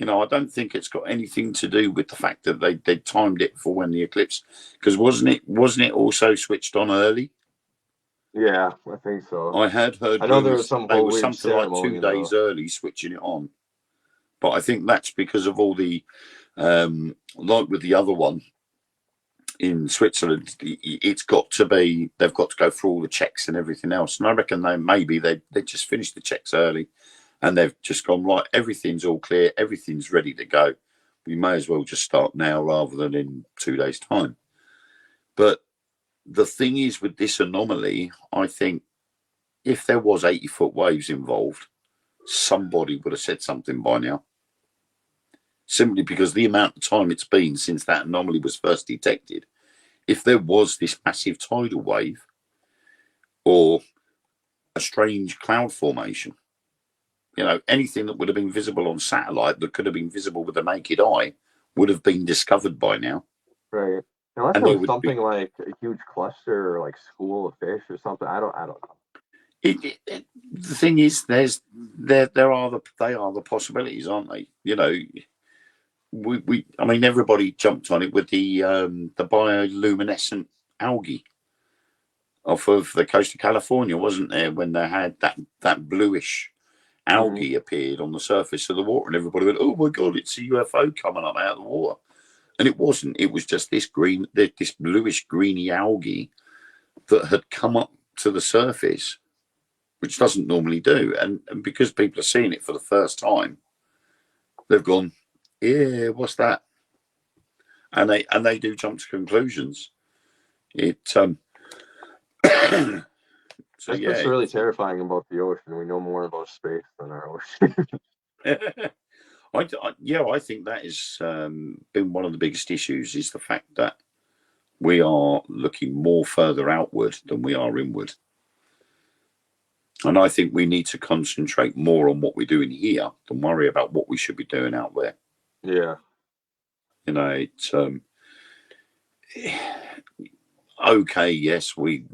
I don't think it's got anything to do with the fact that they timed it for when the eclipse, because wasn't it also switched on early? Yeah, I think so. I had heard. I know there was something like 2 days early switching it on, but I think that's because of all the like with the other one in Switzerland, they've got to go through all the checks and everything else, and I reckon they just finished the checks early. And they've just gone, right, everything's all clear, everything's ready to go. We may as well just start now rather than in 2 days' time. But the thing is with this anomaly, I think if there was 80-foot waves involved, somebody would have said something by now. Simply because the amount of time it's been since that anomaly was first detected. If there was this massive tidal wave or a strange cloud formation, anything that would have been visible on satellite that could have been visible with the naked eye would have been discovered by now. Right. Unless it was something like a huge cluster or like school of fish or something. I don't know. The thing is, they are the possibilities, aren't they? Everybody jumped on it with the bioluminescent algae off of the coast of California, wasn't there? When they had that bluish algae appeared on the surface of the water, and everybody went, "Oh my god, it's a UFO coming up out of the water," and it wasn't. It was just this bluish greeny algae that had come up to the surface, which doesn't normally do. And because people are seeing it for the first time, they've gone, "Yeah, what's that?" And they do jump to conclusions. So That's yeah, what's really terrifying about the ocean. We know more about space than our ocean. I think that has been one of the biggest issues, is the fact that we are looking more further outward than we are inward. And I think we need to concentrate more on what we're doing here than worry about what we should be doing out there. Yeah. You know, it's okay, yes, we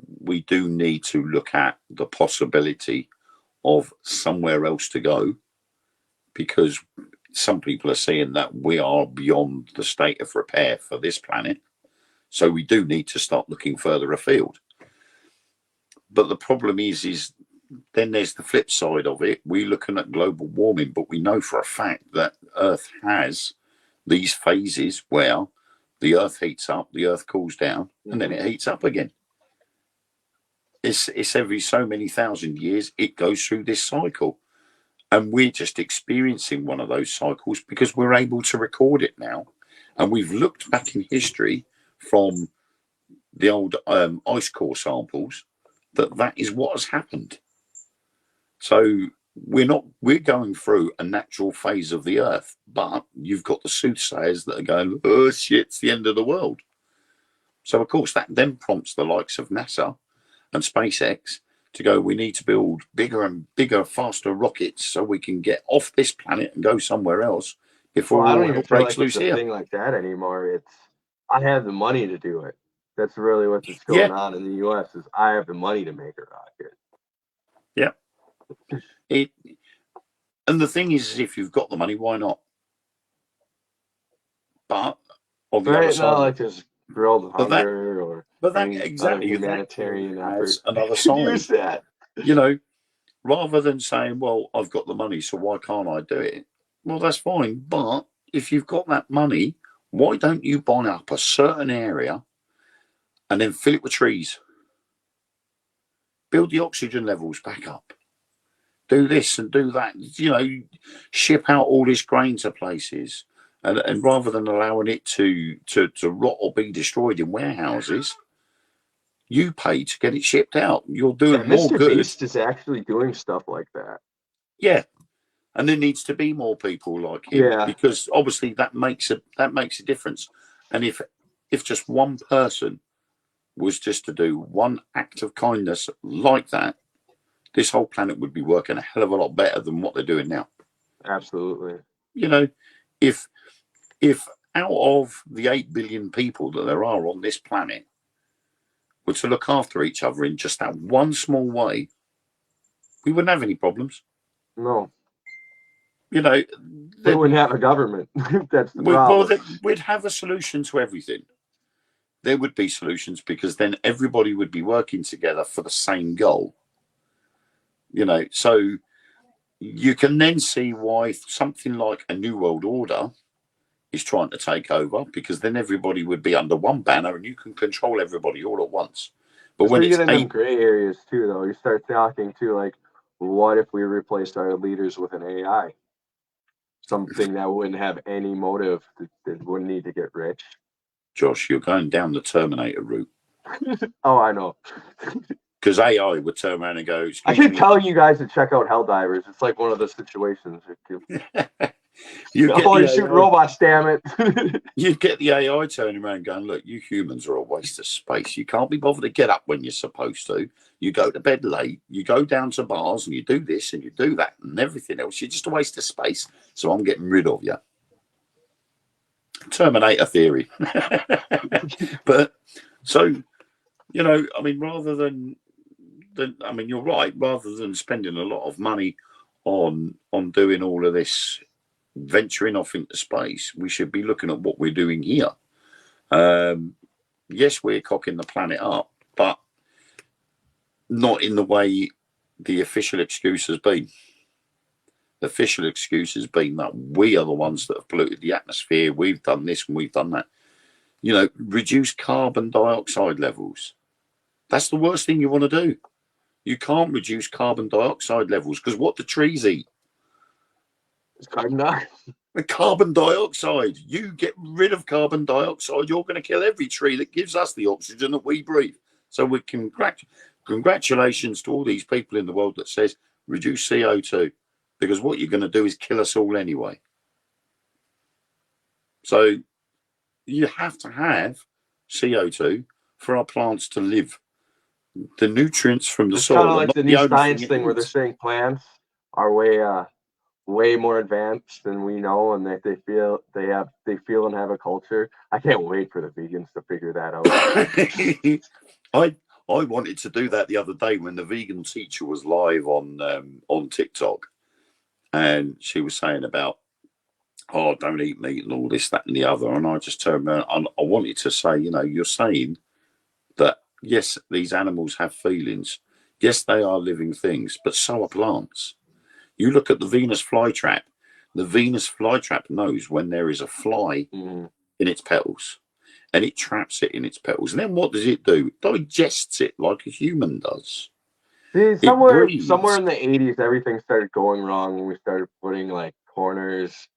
do need to look at the possibility of somewhere else to go, because some people are saying that we are beyond the state of repair for this planet. So we do need to start looking further afield. But the problem is then there's the flip side of it. We're looking at global warming, but we know for a fact that Earth has these phases where the Earth heats up, the Earth cools down, and then it heats up again. It's every so many thousand years it goes through this cycle. And we're just experiencing one of those cycles because we're able to record it now. And we've looked back in history from the old ice core samples that is what has happened. So we're going through a natural phase of the Earth, but you've got the soothsayers that are going, oh shit, it's the end of the world. So of course that then prompts the likes of NASA and SpaceX to go, we need to build bigger and bigger, faster rockets so we can get off this planet and go somewhere else before I don't all even hell feel breaks like it's loose a here. thing like that anymore. It's I have the money to do it. That's really what's going on in the U.S. is I have the money to make a rocket. Yeah. And the thing is, if you've got the money, why not? But on the other side, like there's world hunger exactly humanitarian effort. Another side. Use that. You know, rather than saying, well, I've got the money, so why can't I do it? Well, that's fine. But if you've got that money, why don't you buy up a certain area and then fill it with trees? Build the oxygen levels back up. Do this and do that. You know, ship out all this grain to places. And rather than allowing it to rot or be destroyed in warehouses, you pay to get it shipped out. You're doing more Mr. good. Beast is actually doing stuff like that. Yeah. And there needs to be more people like him, because obviously that makes a difference. And if just one person was just to do one act of kindness like that, this whole planet would be working a hell of a lot better than what they're doing now. Absolutely. You know, if out of the 8 billion people that there are on this planet were to look after each other in just that one small way, we wouldn't have any problems. No. You know, they wouldn't have a government. That's the problem. Well, we'd have a solution to everything. There would be solutions, because then everybody would be working together for the same goal. You know, so you can then see why something like a New World Order is trying to take over, because then everybody would be under one banner and you can control everybody all at once. But when you get in them gray areas too, though, you start talking to like, what if we replaced our leaders with an AI? Something that wouldn't have any motive, that wouldn't need to get rich. Josh, you're going down the Terminator route. Oh, I know. Because AI would turn around and go, I keep telling you guys to check out Helldivers. It's like one of those situations. You shoot robots, damn it. You get the AI turning around going, look, you humans are a waste of space. You can't be bothered to get up when you're supposed to. You go to bed late. You go down to bars and you do this and you do that and everything else. You're just a waste of space. So I'm getting rid of you. Terminator theory. But so, you know, I mean, rather than I mean, you're right. Rather than spending a lot of money on doing all of this, venturing off into space, we should be looking at what we're doing here. Yes, we're cocking the planet up, but not in the way the official excuse has been. The official excuse has been that we are the ones that have polluted the atmosphere. We've done this and we've done that. You know, reduce carbon dioxide levels. That's the worst thing you want to do. You can't reduce carbon dioxide levels, because what do trees eat? It's carbon dioxide. Carbon dioxide. You get rid of carbon dioxide, you're going to kill every tree that gives us the oxygen that we breathe. So we can congratulations to all these people in the world that says reduce CO2, because what you're going to do is kill us all anyway. So you have to have CO2 for our plants to live. The nutrients from the It's soil kind of are like not the the new only science thing it thing where they're needs. saying plants are way more advanced than we know, and that they feel and have a culture. I can't wait for the vegans to figure that out. I wanted to do that the other day when the vegan teacher was live on TikTok, and she was saying about, oh, don't eat meat and all this, that, and the other. And I just turned around and I wanted to say, you know, you're saying that yes, these animals have feelings. Yes, they are living things, but so are plants. You look at the Venus flytrap. The Venus flytrap knows when there is a fly in its petals, and it traps it in its petals. And then what does it do? It digests it like a human does. See, It somewhere breathes. in the 80s, everything started going wrong when we started putting like corners,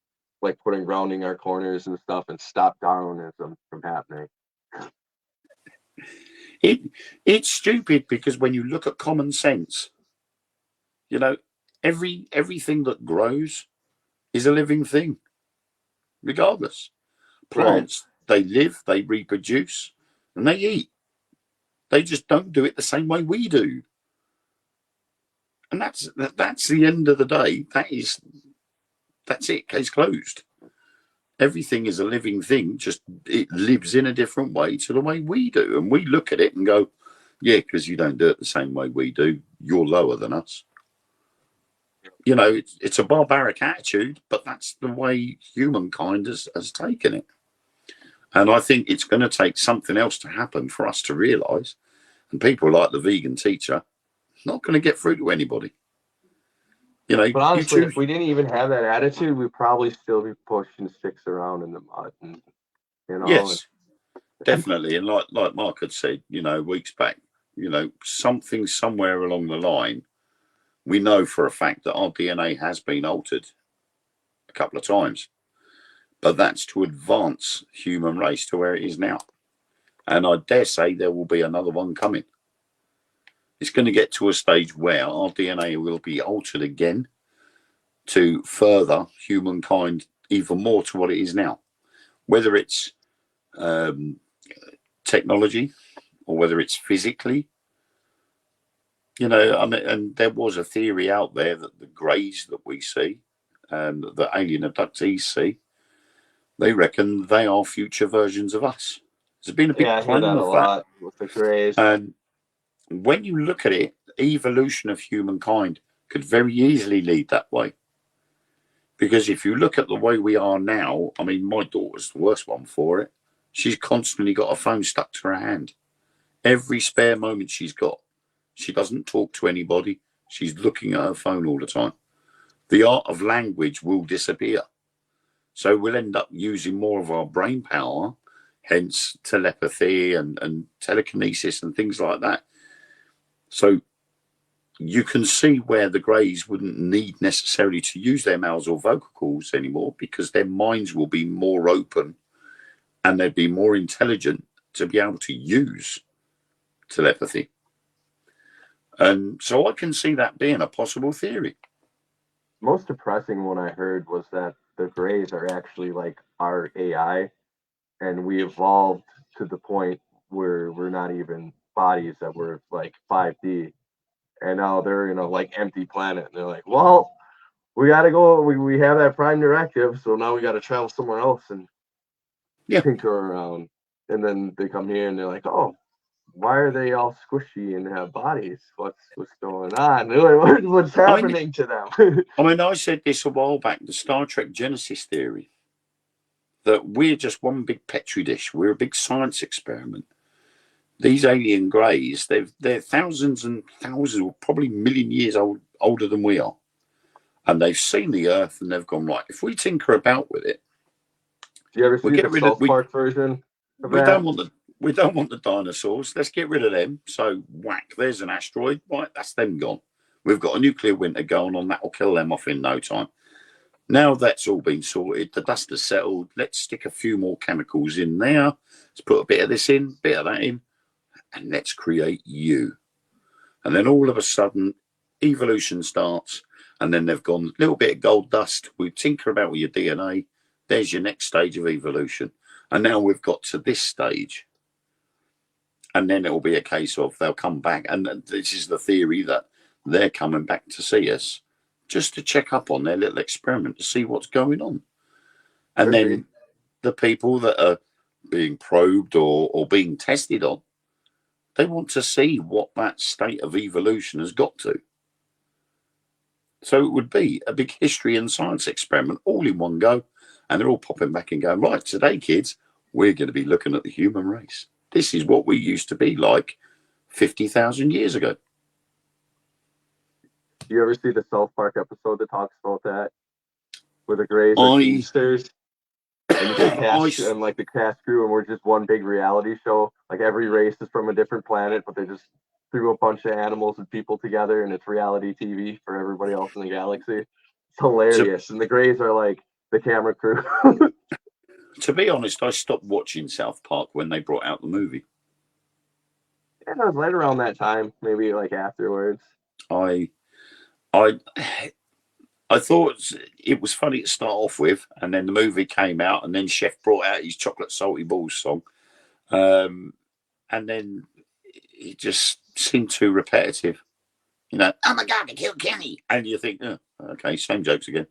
like rounding our corners and stuff, and stop Darwinism from happening. It's stupid because when you look at common sense, you know, everything that grows is a living thing, regardless. Plants, they live, they reproduce, and they eat. They just don't do it the same way we do. And that's the end of the day. That's it. Case closed. Everything is a living thing, just it lives in a different way to the way we do. And we look at it and go, yeah, because you don't do it the same way we do, you're lower than us. You know, it's a barbaric attitude, but that's the way humankind has taken it. And I think it's going to take something else to happen for us to realise. And people like the vegan teacher, not going to get through to anybody. You know, but honestly, if we didn't even have that attitude, we'd probably still be pushing sticks around in the mud. And, you know, yes, definitely. And like Mark had said, you know, weeks back, you know, something somewhere along the line, we know for a fact that our DNA has been altered a couple of times. But that's to advance human race to where it is now. And I dare say there will be another one coming. It's going to get to a stage where our DNA will be altered again to further humankind even more to what it is now. Whether it's technology or whether it's physically. You know, I mean, and there was a theory out there that the greys that we see, that alien abductees see, they reckon they are future versions of us. There's been a big claim of that with the greys. And when you look at it, evolution of humankind could very easily lead that way. Because if you look at the way we are now, I mean, my daughter's the worst one for it. She's constantly got a phone stuck to her hand. Every spare moment she's got. She doesn't talk to anybody. She's looking at her phone all the time. The art of language will disappear. So we'll end up using more of our brain power, hence telepathy and telekinesis and things like that. So you can see where the greys wouldn't need necessarily to use their mouths or vocal cords anymore, because their minds will be more open and they'd be more intelligent to be able to use telepathy. And so I can see that being a possible theory. Most depressing one I heard was that the greys are actually like our AI, and we evolved to the point where we're not even bodies, that we're like 5D, and now they're in a like empty planet, and they're like, well, we got to go, we have that prime directive, so now we got to travel somewhere else and tinker around. And then they come here and they're like, oh, why are they all squishy and have bodies? What's going on? What's happening to them? I mean, I said this a while back, the Star Trek Genesis theory, that we're just one big petri dish. We're a big science experiment. These alien greys, they're thousands and thousands, or probably a million years older than we are. And they've seen the Earth and they've gone, right, if we tinker about with it. Do you ever see the South Park version of that? We don't want the dinosaurs. Let's get rid of them. So whack, there's an asteroid. Right, that's them gone. We've got a nuclear winter going on. That will kill them off in no time. Now that's all been sorted. The dust has settled. Let's stick a few more chemicals in there. Let's put a bit of this in, bit of that in, and let's create you. And then all of a sudden, evolution starts, and then they've gone a little bit of gold dust. We tinker about with your DNA. There's your next stage of evolution. And now we've got to this stage. And then it will be a case of they'll come back. And this is the theory that they're coming back to see us just to check up on their little experiment to see what's going on. And then the people that are being probed or being tested on, they want to see what that state of evolution has got to. So it would be a big history and science experiment all in one go. And they're all popping back and going, right, today, kids, we're going to be looking at the human race. This is what we used to be like 50,000 years ago. Do you ever see the South Park episode that talks about that? Where the Greys are Teamsters and the cast and like the cast crew, and we're just one big reality show. Like every race is from a different planet, but they just threw a bunch of animals and people together, and it's reality TV for everybody else in the galaxy. It's hilarious. And the Greys are like the camera crew. To be honest, I stopped watching South Park when they brought out the movie. Yeah, it was right around that time, maybe like afterwards. I thought it was funny to start off with, and then the movie came out, and then Chef brought out his chocolate salty balls song, and then it just seemed too repetitive. You know, oh my God, they killed Kenny, and you think, oh, okay, same jokes again.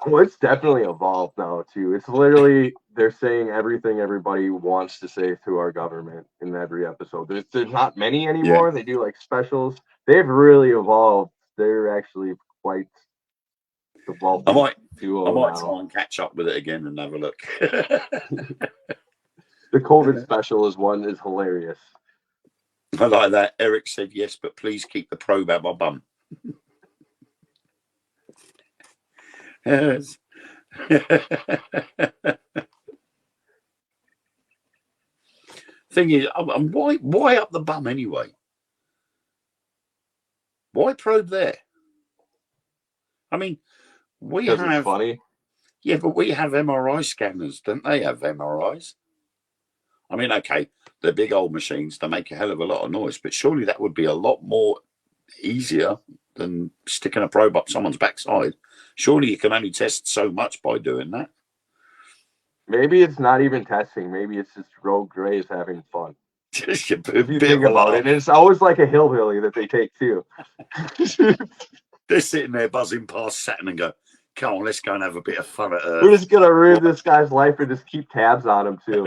Well, it's definitely evolved now too. It's literally they're saying everything everybody wants to say to our government in every episode. There's not many anymore. Yeah. They do like specials. They've really evolved. They're actually quite evolved. I might try and catch up with it again and have a look. The COVID special is hilarious. I like that. Eric said yes, but please keep the probe out my bum. Yes. Thing is, why up the bum anyway? Why probe there? I mean, we have. It's funny. Yeah, but we have MRI scanners, don't they? Have MRIs? I mean, okay, they're big old machines. They make a hell of a lot of noise, but surely that would be a lot more easier than sticking a probe up someone's backside. Surely you can only test so much by doing that. Maybe it's not even testing. Maybe it's just rogue Greys having fun. If you think about it, and it's always like a hillbilly that they take too. They're sitting there buzzing past Saturn and go, come on, let's go and have a bit of fun at Earth. We're just going to ruin this guy's life and just keep tabs on him too.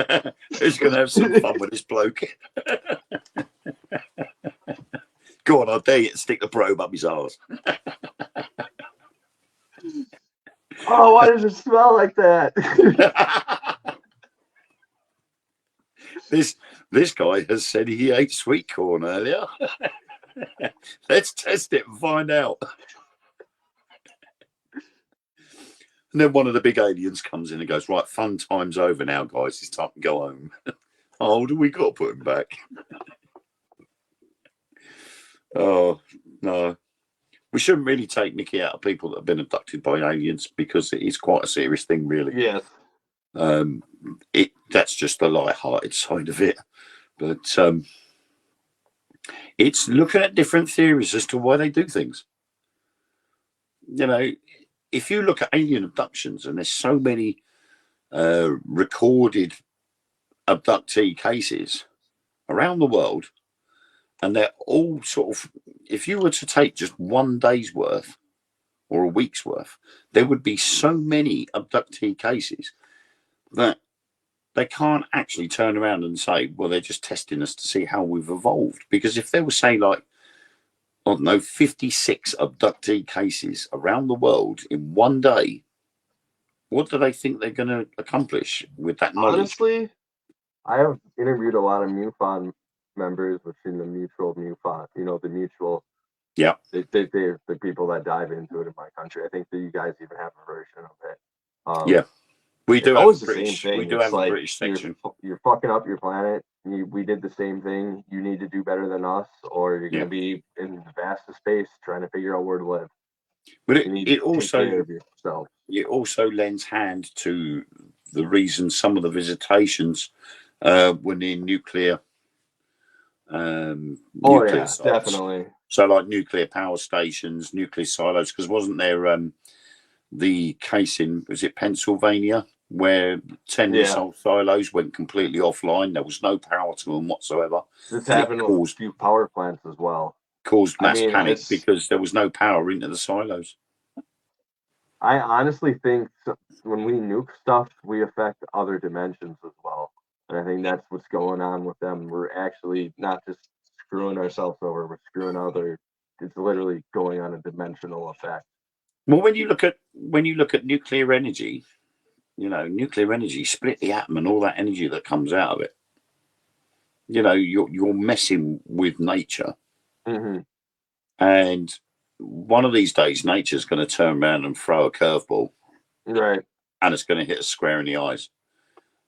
Who's going to have some fun with this bloke? Go on, I'll dare you to stick the probe up his arse. Oh, why does it smell like that? This guy has said he ate sweet corn earlier. Let's test it and find out. And then one of the big aliens comes in and goes, right, fun time's over now, guys. It's time to go home. Oh, do we got to put him back? Oh, no. We shouldn't really take Mickey out of people that have been abducted by aliens because it is quite a serious thing, really. Yes. That's just the light-hearted side of it. But it's looking at different theories as to why they do things. You know, if you look at alien abductions, and there's so many recorded abductee cases around the world, and they're all sort of, if you were to take just one day's worth or a week's worth, there would be so many abductee cases that they can't actually turn around and say, well, they're just testing us to see how we've evolved. Because if they were, say, like, I don't know, 56 abductee cases around the world in one day, what do they think they're going to accomplish with that knowledge? Honestly, I have interviewed a lot of MUFON members within the mutual MUFON, the mutual. Yeah. They're the people that dive into it in my country. I think that you guys even have a version of it. Yeah. We do have a British. We do have a British section. You're fucking up your planet. We did the same thing. You need to do better than us, or you're going to be in the vast of space trying to figure out where to live. But it also lends hand to the reason some of the visitations were near nuclear Oh nuclear yeah, sites. definitely. So like nuclear power stations, nuclear silos, because wasn't there the case in, was it Pennsylvania, where 10 Yeah. missile silos went completely offline? There was no power to them whatsoever. This And it happened with a few power plants as well. caused I mass mean, panic it's, because there was no power into the silos. I honestly think when we nuke stuff, we affect other dimensions as well. And I think that's what's going on with them. We're actually not just screwing ourselves over, we're screwing other. It's literally going on a dimensional effect. Well, when you look at nuclear energy, you know, nuclear energy split the atom and all that energy that comes out of it. You know, you're messing with nature, Mm-hmm. and one of these days, nature's going to turn around and throw a curveball, Right. and it's going to hit us square in the eyes.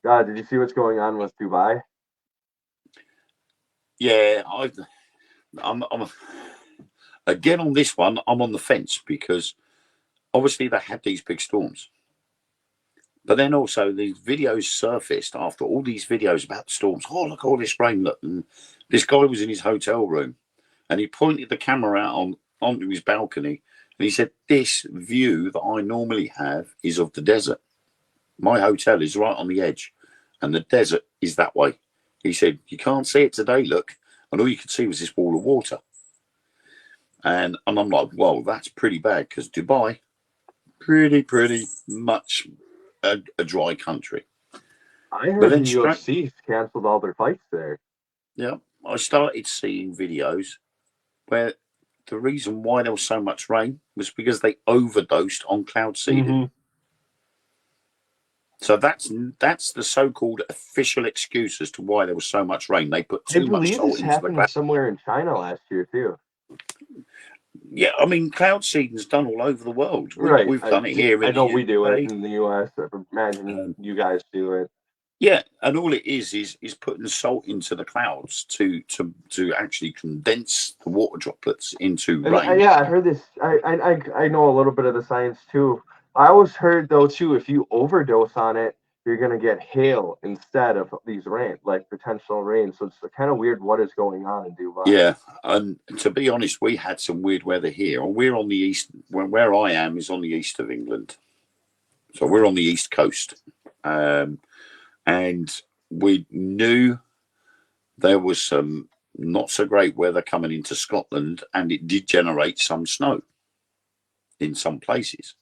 Did you see what's going on with Dubai? Yeah, I'm again on this one. I'm on the fence because obviously they had these big storms, but then also these videos surfaced after all these videos about the storms. Oh, look, all this rain! Look, and this guy was in his hotel room, and he pointed the camera out onto his balcony, and he said, "This view that I normally have is of the desert. My hotel is right on the edge, and the desert is that way." He said, "You can't see it today, look." And all you could see was this wall of water. And I'm like, well, that's pretty bad because Dubai, pretty much a dry country. I heard But then the UFC canceled all their fights there. Yeah, I started seeing videos where the reason why there was so much rain was because they overdosed on cloud seeding. Mm-hmm. So that's the so-called official excuse as to why there was so much rain. They put I too much believe salt this into the happened cloud. somewhere in China last year too. Yeah, I mean, cloud seeding's done all over the world. Right. We've done it here in I know the we do it UK. in the US. I imagine you guys do it. Yeah, and all it is putting salt into the clouds to actually condense the water droplets into rain. Yeah, I heard this. I know a little bit of the science too. I always heard though too, if you overdose on it, you're gonna get hail instead of these rain, like potential rain. So it's kind of weird what is going on in Dubai. Yeah, and to be honest, we had some weird weather here. We're on the east, where I am is on the east of England, so we're on the east coast, and we knew there was some not so great weather coming into Scotland, and it did generate some snow in some places.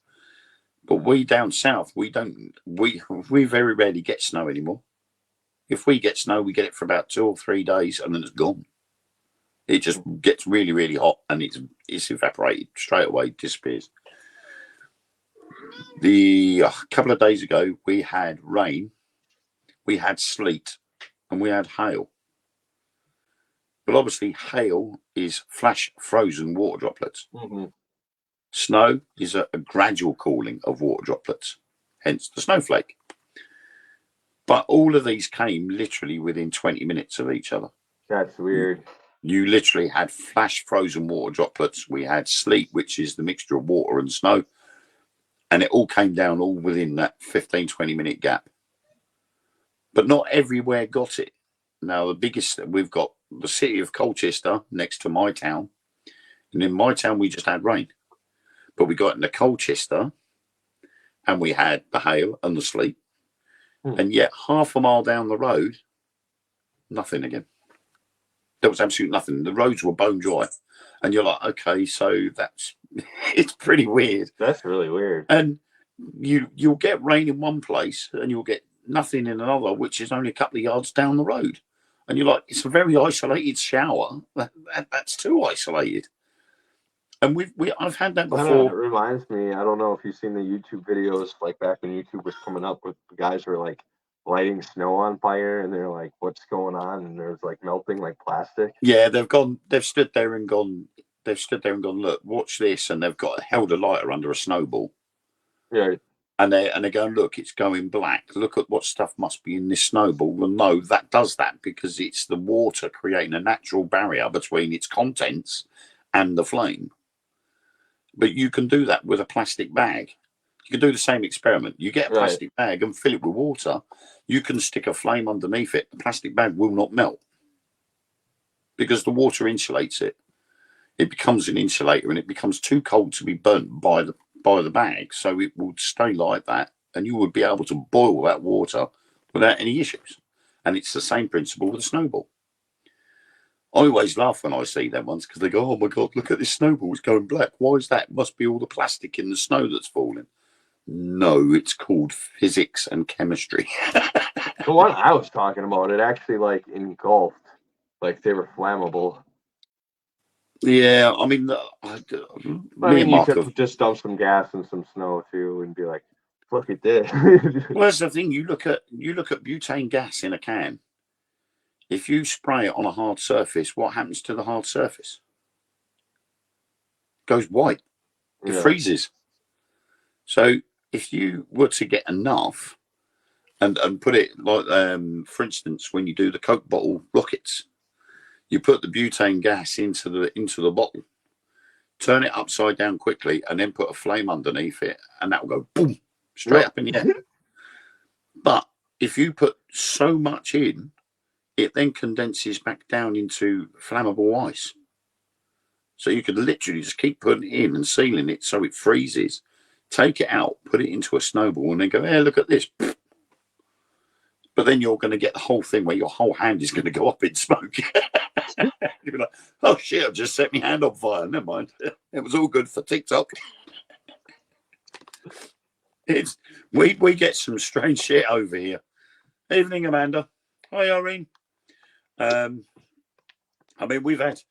But we down south, we very rarely get snow anymore. If we get snow, we get it for about 2 or 3 days, and then it's gone. It just gets really hot, and it's evaporated straight away, disappears. A couple of days ago, we had rain, we had sleet, and we had hail. But obviously, hail is flash frozen water droplets. Mm-hmm. Snow is a gradual cooling of water droplets, hence the snowflake. But all of these came literally within 20 minutes of each other. That's weird. You literally had flash frozen water droplets. We had sleet, which is the mixture of water and snow. And it all came down all within that 15, 20-minute gap. But not everywhere got it. Now, the biggest, we've got the city of Colchester next to my town. And in my town, we just had rain. But we got into Colchester and we had the hail and the sleet. And yet half a mile down the road, nothing again. There was absolutely nothing. The roads were bone dry. And you're like, okay, so it's pretty weird. That's really weird. And you'll get rain in one place and you'll get nothing in another, which is only a couple of yards down the road. And you're like, it's a very isolated shower. That's too isolated. And I've had that before. It reminds me, I don't know if you've seen the YouTube videos, like back when YouTube was coming up, with the guys who are like lighting snow on fire, and they're like, what's going on? And there's like melting like plastic. Yeah, they've stood there and gone, look, watch this. And they've held a lighter under a snowball. Yeah. And they're going, look, it's going black. Look at what stuff must be in this snowball. Well, no, that does that because it's the water creating a natural barrier between its contents and the flame. But you can do that with a plastic bag. You can do the same experiment. You get a plastic bag and fill it with water. You can stick a flame underneath it. The plastic bag will not melt because the water insulates it. It becomes an insulator, and it becomes too cold to be burnt by the bag, so it will stay like that, and you would be able to boil that water without any issues. And it's the same principle with a snowball. I always laugh when I see them ones because they go, "Oh my God, look at this snowball! It's going black. Why is that? It must be all the plastic in the snow that's falling." No, it's called physics and chemistry. The one I was talking about, it actually like engulfed, like they were flammable. Yeah, I mean, I me mean, and you Mark could have. just dump some gas and some snow too, and be like, "Look at this." Well, that's the thing. You look at butane gas in a can. If you spray it on a hard surface, what happens to the hard surface? It goes white. It Yeah. freezes. So if you were to get enough and put it like, for instance, when you do the Coke bottle rockets, you put the butane gas into the bottle, turn it upside down quickly, and then put a flame underneath it, and that will go boom straight up in the air. But if you put so much in, it then condenses back down into flammable ice. So you could literally just keep putting it in and sealing it so it freezes, take it out, put it into a snowball, and then go, "Hey, look at this." But then you're going to get the whole thing where your whole hand is going to go up in smoke. You'll be like, "Oh shit, I've just set my hand on fire." Never mind. It was all good for TikTok. We get some strange shit over here. Evening, Amanda. Hi, Irene. I mean, we've had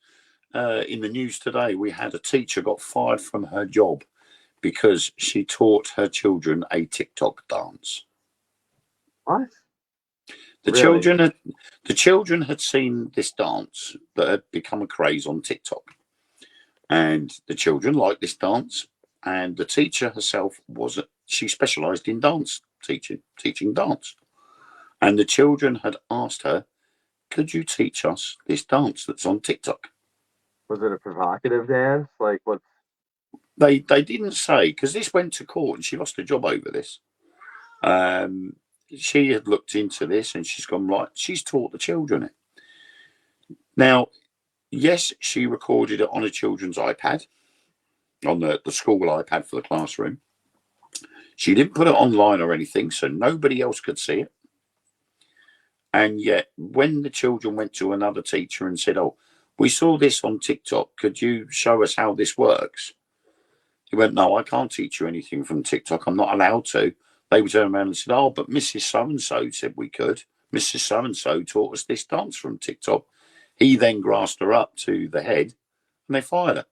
in the news today, we had a teacher got fired from her job because she taught her children a TikTok dance. What? The Really? children had seen this dance that had become a craze on TikTok, and the children liked this dance. And the teacher herself she specialised in dance teaching dance. And the children had asked her, "Could you teach us this dance that's on TikTok?" Was it a provocative dance? Like what? They didn't say, because this went to court and she lost her job over this. She had looked into this and she's gone, right, she's taught the children it. Now, yes, she recorded it on a children's iPad, on the school iPad for the classroom. She didn't put it online or anything, so nobody else could see it. And yet, when the children went to another teacher and said, "Oh, we saw this on TikTok, could you show us how this works?" He went, "No, I can't teach you anything from TikTok. I'm not allowed to." They would turn around and said, "Oh, but Mrs. So-and-so said we could. Mrs. So-and-so taught us this dance from TikTok." He then grasped her up to the head and they fired her.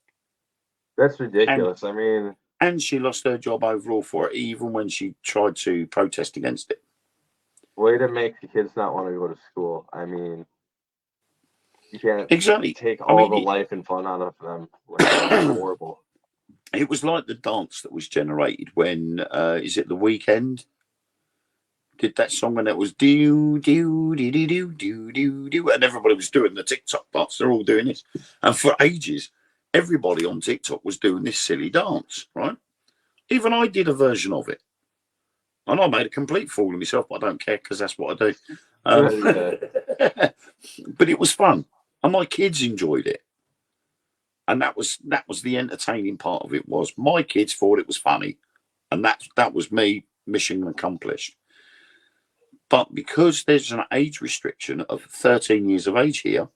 That's ridiculous. I mean, And she lost her job overall for it, even when she tried to protest against it. way to make the kids not want to go to school. I mean, you can't Exactly. take all the life and fun out of them. Like, that's horrible. It was like the dance that was generated when, is it The Weeknd? Did that song, and it was do do do do do do do do, and everybody was doing the TikTok dance. They're all doing this, and for ages, everybody on TikTok was doing this silly dance, right? Even I did a version of it, and I made a complete fool of myself, but I don't care because that's what I do. But it was fun, and my kids enjoyed it, and that was the entertaining part of it. Was my kids thought it was funny, and that was me, mission accomplished. But because there's an age restriction of 13 years of age here,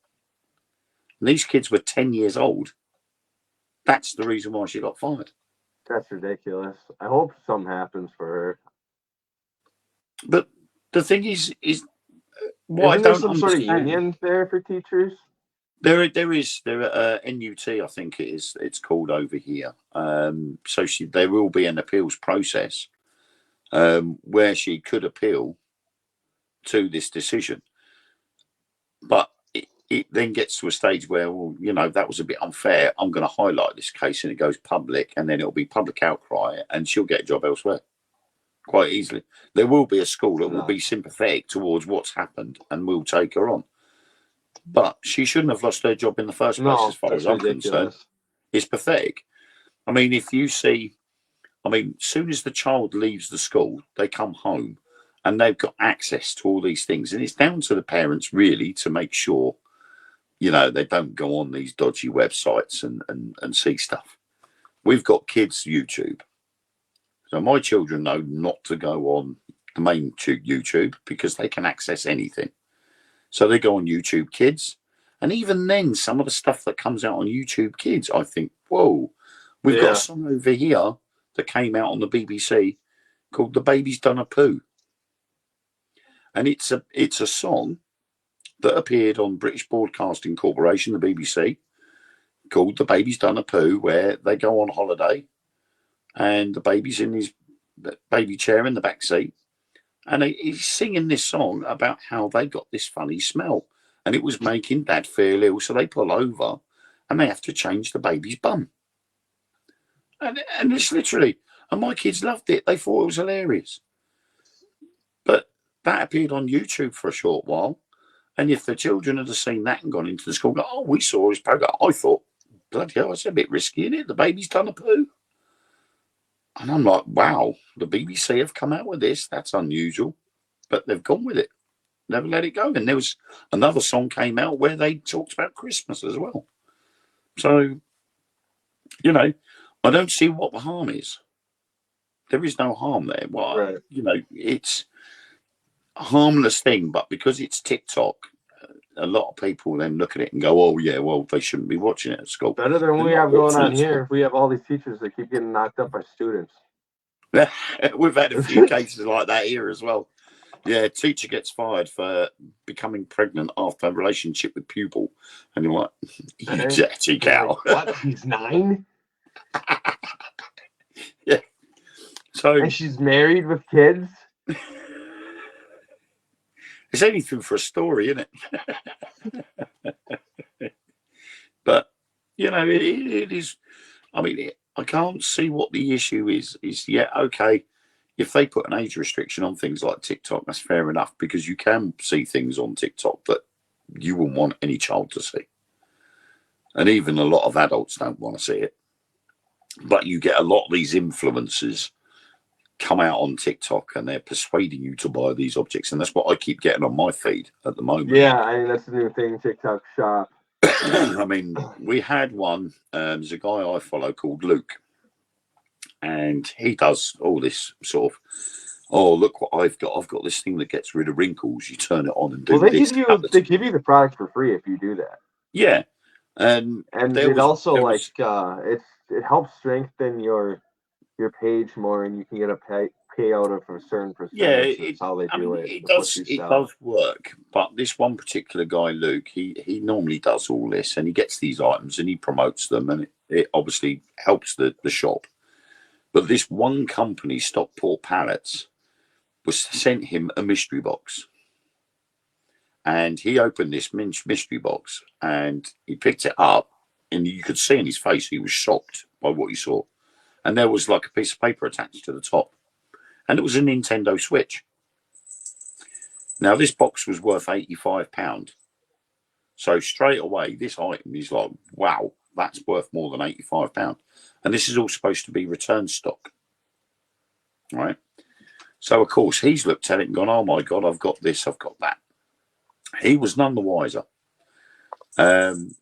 and these kids were 10 years old, that's the reason why she got fired. That's ridiculous. I hope something happens for her. But the thing is what Isn't I there don't some understand, sort of union there for teachers? There is NUT, I think it's called over here. So there will be an appeals process where she could appeal to this decision, but it then gets to a stage where, well, you know, that was a bit unfair. I'm going to highlight this case, and it goes public, and then it'll be public outcry, and she'll get a job elsewhere quite easily. There will be a school that will be sympathetic towards what's happened and will take her on. But she shouldn't have lost her job in the first place, as far as I'm concerned. It's pathetic. I mean, if you see, as soon as the child leaves the school, they come home and they've got access to all these things. And it's down to the parents, really, to make sure, they don't go on these dodgy websites and see stuff. We've got kids YouTube. So my children know not to go on the main YouTube because they can access anything. So they go on YouTube Kids. And even then, some of the stuff that comes out on YouTube Kids, I think, whoa, we've got a song over here that came out on the BBC called The Baby's Done a Poo. And it's a song that appeared on British Broadcasting Corporation, the BBC, called The Baby's Done a Poo, where they go on holiday and the baby's in his baby chair in the back seat. And he's singing this song about how they got this funny smell. And it was making Dad feel ill. So they pull over and they have to change the baby's bum. And it's literally, and my kids loved it. They thought it was hilarious. But that appeared on YouTube for a short while. And if the children had seen that and gone into the school, oh, we saw his program, I thought, bloody hell, it's a bit risky, isn't it? The baby's done a poo. And I'm like, wow, the BBC have come out with this. That's unusual. But they've gone with it. Never let it go. And there was another song came out where they talked about Christmas as well. So, I don't see what the harm is. There is no harm there. Well, Right. It's a harmless thing, but because it's TikTok, a lot of people then look at it and go, oh, yeah, well, they shouldn't be watching it at school. Better than we They're have not going watching on it at here. We have all these teachers that keep getting knocked up by students. school. We've had a few cases like that here as well. Yeah, teacher gets fired for becoming pregnant after a relationship with pupil. And you're like, you dirty cow. Like, what? He's 9? Yeah. So And she's married with kids? it's anything for a story, isn't it? But, it is. I mean, I can't see what the issue is. Okay, if they put an age restriction on things like TikTok, that's fair enough, because you can see things on TikTok that you wouldn't want any child to see. And even a lot of adults don't want to see it. But you get a lot of these influencers come out on TikTok and they're persuading you to buy these objects. And that's what I keep getting on my feed at the moment. Yeah, I mean, that's the new thing, TikTok shop. I mean, we had one, there's a guy I follow called Luke. And he does all this sort of, oh, look what I've got. I've got this thing that gets rid of wrinkles. You turn it on and do Well, they this. give you the product for free if you do that. Yeah. And it helps strengthen your page more, and you can get a payout of a certain percentage. Yeah, That's how they do it. It does work. But this one particular guy, Luke, he normally does all this, and he gets these items and he promotes them, and it obviously helps the shop. But this one company, Stockport Pallets, was sent him a mystery box. And he opened this mystery box and he picked it up, and you could see in his face he was shocked by what he saw. And there was like a piece of paper attached to the top. And it was a Nintendo Switch. Now, this box was worth £85. So straight away, this item is like, wow, that's worth more than £85. And this is all supposed to be return stock. Right? So, of course, he's looked at it and gone, oh, my God, I've got this, I've got that. He was none the wiser. And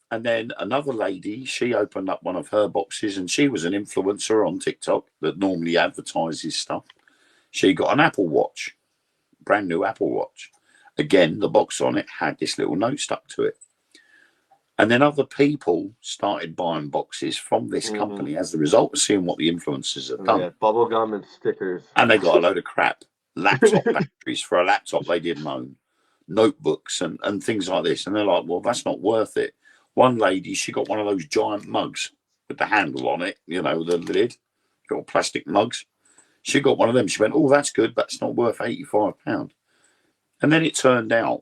then another lady, she opened up one of her boxes, and she was an influencer on TikTok that normally advertises stuff. She got an Apple Watch, brand new Apple Watch. Again, the box on it had this little note stuck to it. And then other people started buying boxes from this company as a result of seeing what the influencers have done. Yeah, bubble gum and stickers. And they got a load of crap. Laptop batteries for a laptop they didn't own. Notebooks and things like this. And they're like, well, that's not worth it. One lady, she got one of those giant mugs with the handle on it, the lid, got plastic mugs. She got one of them. She went, oh, that's good. That's not worth £85. And then it turned out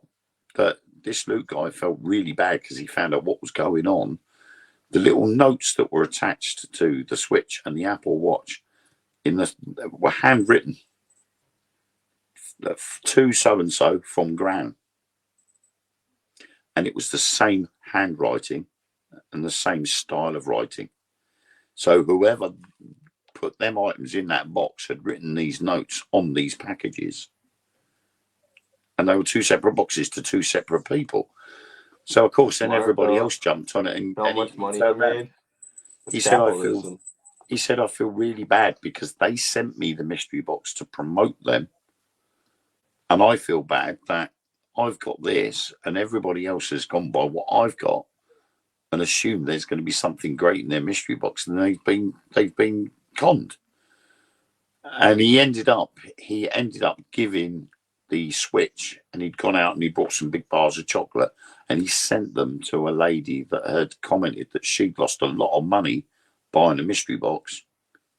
that this Luke guy felt really bad because he found out what was going on. The little notes that were attached to the Switch and the Apple Watch were handwritten. To so-and-so from Gran. And it was the same handwriting and the same style of writing. So whoever put them items in that box had written these notes on these packages. And they were two separate boxes to two separate people. So of course, then Smart, everybody though. else jumped on it, and How much he money he felt bad. made? He It's said, capitalism. he said, I feel really bad because they sent me the mystery box to promote them. And I feel bad that I've got this and everybody else has gone by what I've got and assumed there's going to be something great in their mystery box, and they've been conned. And he ended up giving the Switch, and he'd gone out and he bought some big bars of chocolate and he sent them to a lady that had commented that she'd lost a lot of money buying a mystery box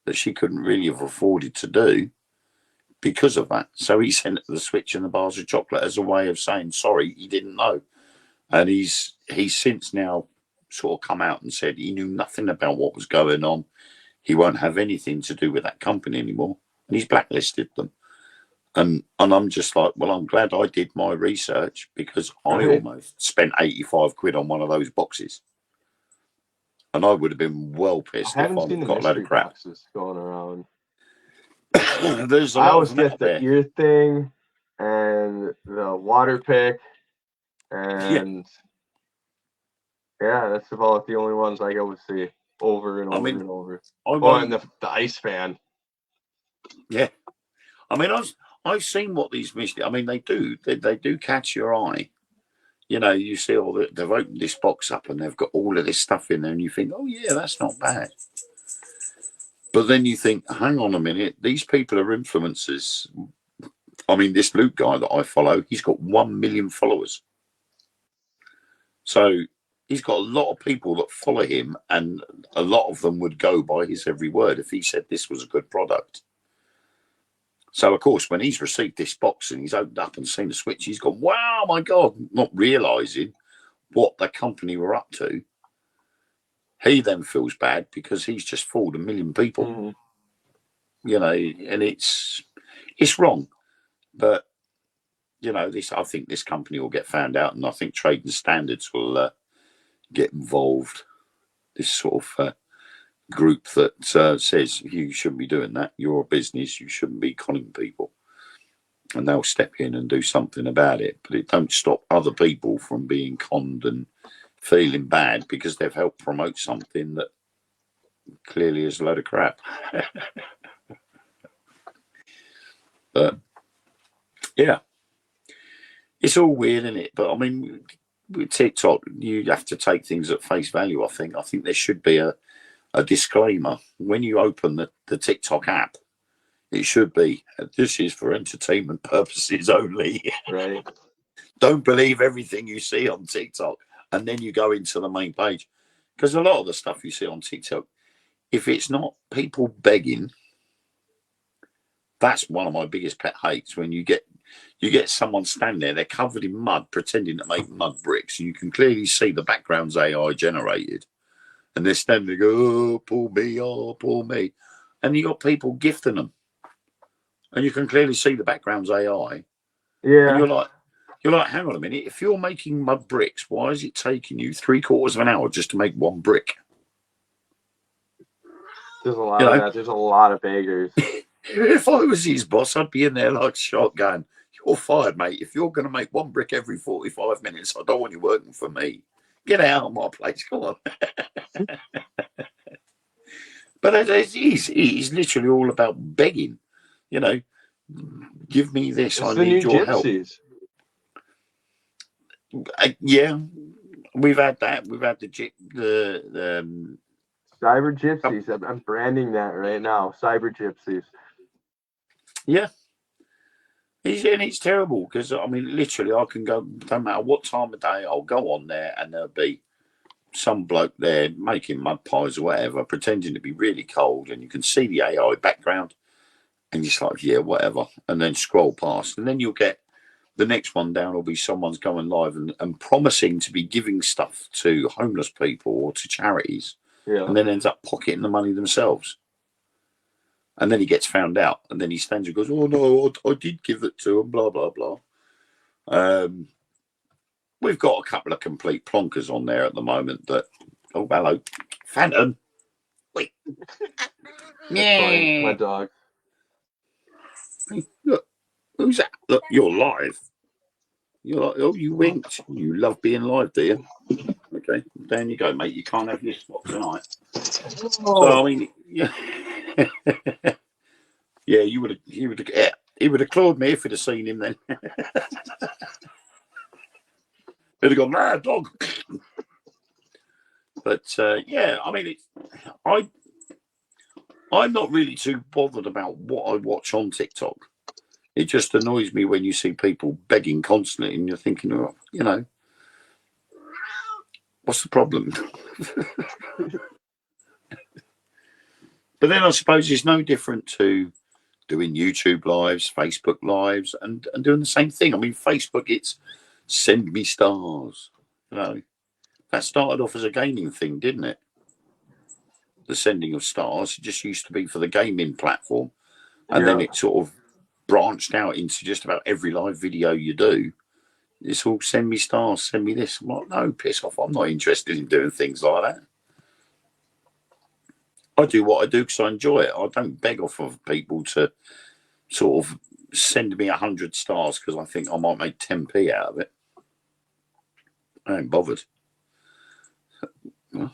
that she couldn't really have afforded to do because of that. So he sent the Switch and the bars of chocolate as a way of saying sorry, he didn't know. And he's since now sort of come out and said he knew nothing about what was going on. He won't have anything to do with that company anymore, and he's blacklisted them. And I'm just like, well, I'm glad I did my research, because I almost spent 85 quid on one of those boxes, and I would have been well pissed I if haven't seen I'd the got a load mystery of crap. boxes going around. There's a I lot always of them get out the there. ear thing and the water pick, and yeah, that's about the only ones I always see over and over and over. Oh, and the ice fan. Yeah, I mean, I've seen what these mystery. I mean, they do catch your eye. You know, you see all that they've opened this box up and they've got all of this stuff in there, and you think, oh yeah, that's not bad. But then you think, hang on a minute, these people are influencers. I mean, this Luke guy that I follow, he's got 1 million followers. So he's got a lot of people that follow him, and a lot of them would go by his every word if he said this was a good product. So, of course, when he's received this box and he's opened up and seen the Switch, he's gone, wow, my God, not realising what the company were up to. He then feels bad because he's just fooled 1 million people. Mm-hmm. You know, and it's wrong. But, you know, I think this company will get found out, and I think trading standards will get involved. This sort of group that says you shouldn't be doing that. You're a business. You shouldn't be conning people. And they'll step in and do something about it. But it don't stop other people from being conned and feeling bad because they've helped promote something that clearly is a load of crap. But yeah, it's all weird, isn't it? But I mean, with TikTok, you have to take things at face value. I think there should be a disclaimer when you open the TikTok app. It should be, this is for entertainment purposes only. Right. Don't believe everything you see on TikTok. And then you go into the main page, because a lot of the stuff you see on TikTok, if it's not people begging, that's one of my biggest pet hates. When you get someone standing there, they're covered in mud, pretending to make mud bricks, and you can clearly see the background's AI generated, and they're standing there, go, oh, pull me, and you got people gifting them, and you can clearly see the background's AI. Yeah. And you're like, hang on a minute. If you're making mud bricks, why is it taking you 3/4 of an hour just to make one brick? There's a lot of that. There's a lot of beggars. If I was his boss, I'd be in there like shotgun. You're fired, mate. If you're going to make one brick every 45 minutes, I don't want you working for me. Get out of my place. Come on. But it's literally all about begging. You know, give me this. I need your help. Yeah, we've had that. We've had the cyber gypsies. I'm branding that right now. Cyber gypsies. Yeah. It's terrible because, I mean, literally, I can go, no matter what time of day, I'll go on there and there'll be some bloke there making mud pies or whatever, pretending to be really cold, and you can see the AI background, and you're just like, yeah, whatever, and then scroll past, and then you'll get the next one down will be someone's going live and promising to be giving stuff to homeless people or to charities, and then ends up pocketing the money themselves. And then he gets found out, and then he stands and goes, oh, no, I did give it to him, blah, blah, blah. We've got a couple of complete plonkers on there at the moment that, oh, hello, Phantom. Wait. Yeah. My dog. Hey, look, who's that? Look, you're live. You're like, oh, you winked. You love being live, do you? Okay, down you go, mate. You can't have your spot tonight. So I mean, yeah, yeah, he would have clawed me if he'd have seen him then. He'd have gone, nah, dog. But yeah, I mean, I'm not really too bothered about what I watch on TikTok. It just annoys me when you see people begging constantly, and you're thinking, oh, you know, what's the problem? But then I suppose it's no different to doing YouTube lives, Facebook lives, and doing the same thing. I mean, Facebook, it's send me stars. You know, that started off as a gaming thing, didn't it? The sending of stars. It just used to be for the gaming platform, and then it sort of branched out into just about every live video you do. It's all send me stars, send me this. I'm like, no, piss off. I'm not interested in doing things like that. I do what I do because I enjoy it. I don't beg off of people to sort of send me 100 stars because I think I might make 10p out of it. I ain't bothered. You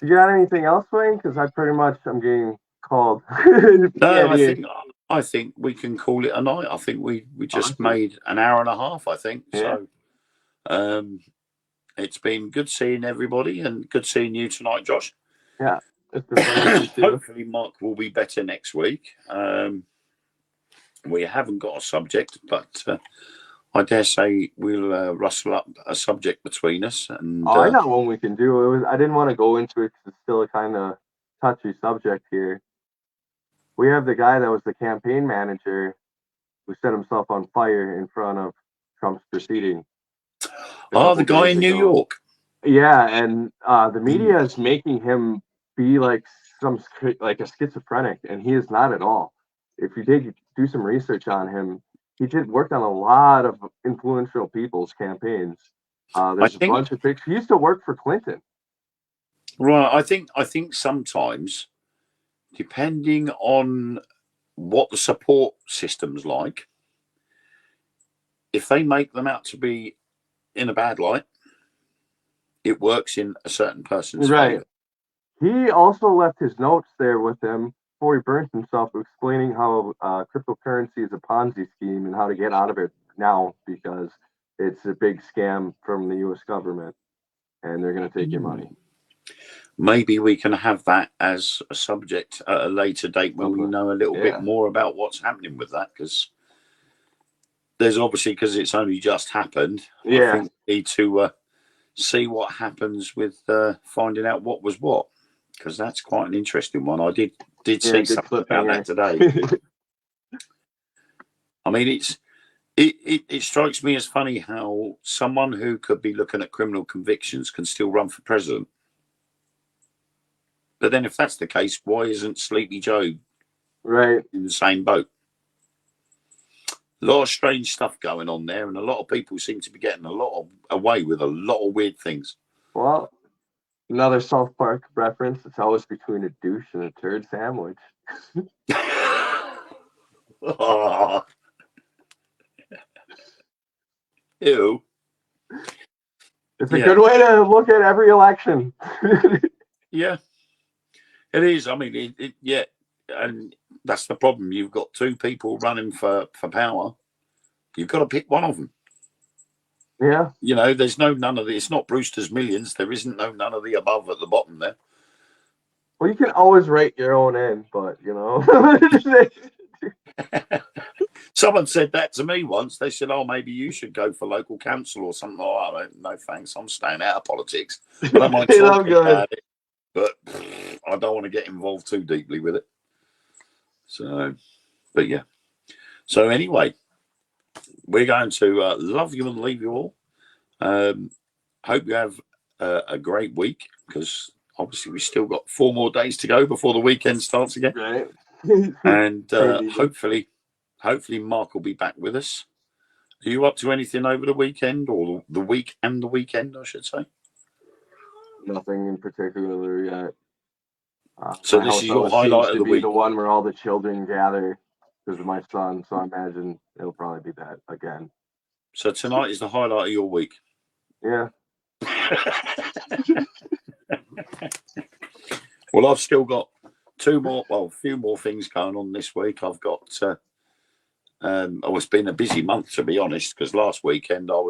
got anything else, Wayne? Because I'm getting called. No, I think we can call it a night. I think we just made an hour and a half, I think. Yeah. So it's been good seeing everybody and good seeing you tonight, Josh. Yeah. Hopefully Mark will be better next week. We haven't got a subject, but I dare say we'll rustle up a subject between us. And I got one we can do. I didn't want to go into it because it's still a kind of touchy subject here. We have the guy that was the campaign manager who set himself on fire in front of Trump's proceeding. Oh, the guy in New York. Yeah, and the media is making him be like a schizophrenic, and he is not at all. If you do some research on him, he did work on a lot of influential people's campaigns. There's a bunch of pictures. He used to work for Clinton. Right. I think sometimes, depending on what the support system's like, if they make them out to be in a bad light, it works in a certain person's favor. He also left his notes there with him before he burnt himself, explaining how cryptocurrency is a Ponzi scheme and how to get out of it now because it's a big scam from the U.S. government and they're going to take your money. Maybe we can have that as a subject at a later date when we know a little bit more about what's happening with that, because there's obviously, because it's only just happened, I think we need to see what happens with finding out what was what, because that's quite an interesting one. I did see something about that today. I mean, it strikes me as funny how someone who could be looking at criminal convictions can still run for president. But then if that's the case, why isn't Sleepy Joe in the same boat? A lot of strange stuff going on there, and a lot of people seem to be getting away with a lot of weird things. Well, another South Park reference. It's always between a douche and a turd sandwich. Oh. Ew. It's a good way to look at every election. Yeah, it is. I mean, and that's the problem. You've got two people running for power. You've got to pick one of them. Yeah. You know, there's none of the. It's not Brewster's Millions. There isn't none of the above at the bottom there. Well, you can always write your own in, but you know. Someone said that to me once. They said, "Oh, maybe you should go for local council or something like that." No, thanks. I'm staying out of politics. I don't mind talking about it, but I don't want to get involved too deeply with it. So, but yeah. So anyway, we're going to love you and leave you all. Hope you have a great week, because obviously we've still got 4 more days to go before the weekend starts again. Right. And hopefully Mark will be back with us. Are you up to anything over the weekend, or the week and the weekend, I should say? Nothing in particular yet. So this is your highlight of the week. The one where all the children gather because of my son. So I imagine it'll probably be that again. So tonight is the highlight of your week. Yeah. Well, I've still got a few more things going on this week. I've got, it's been a busy month, to be honest, because last weekend I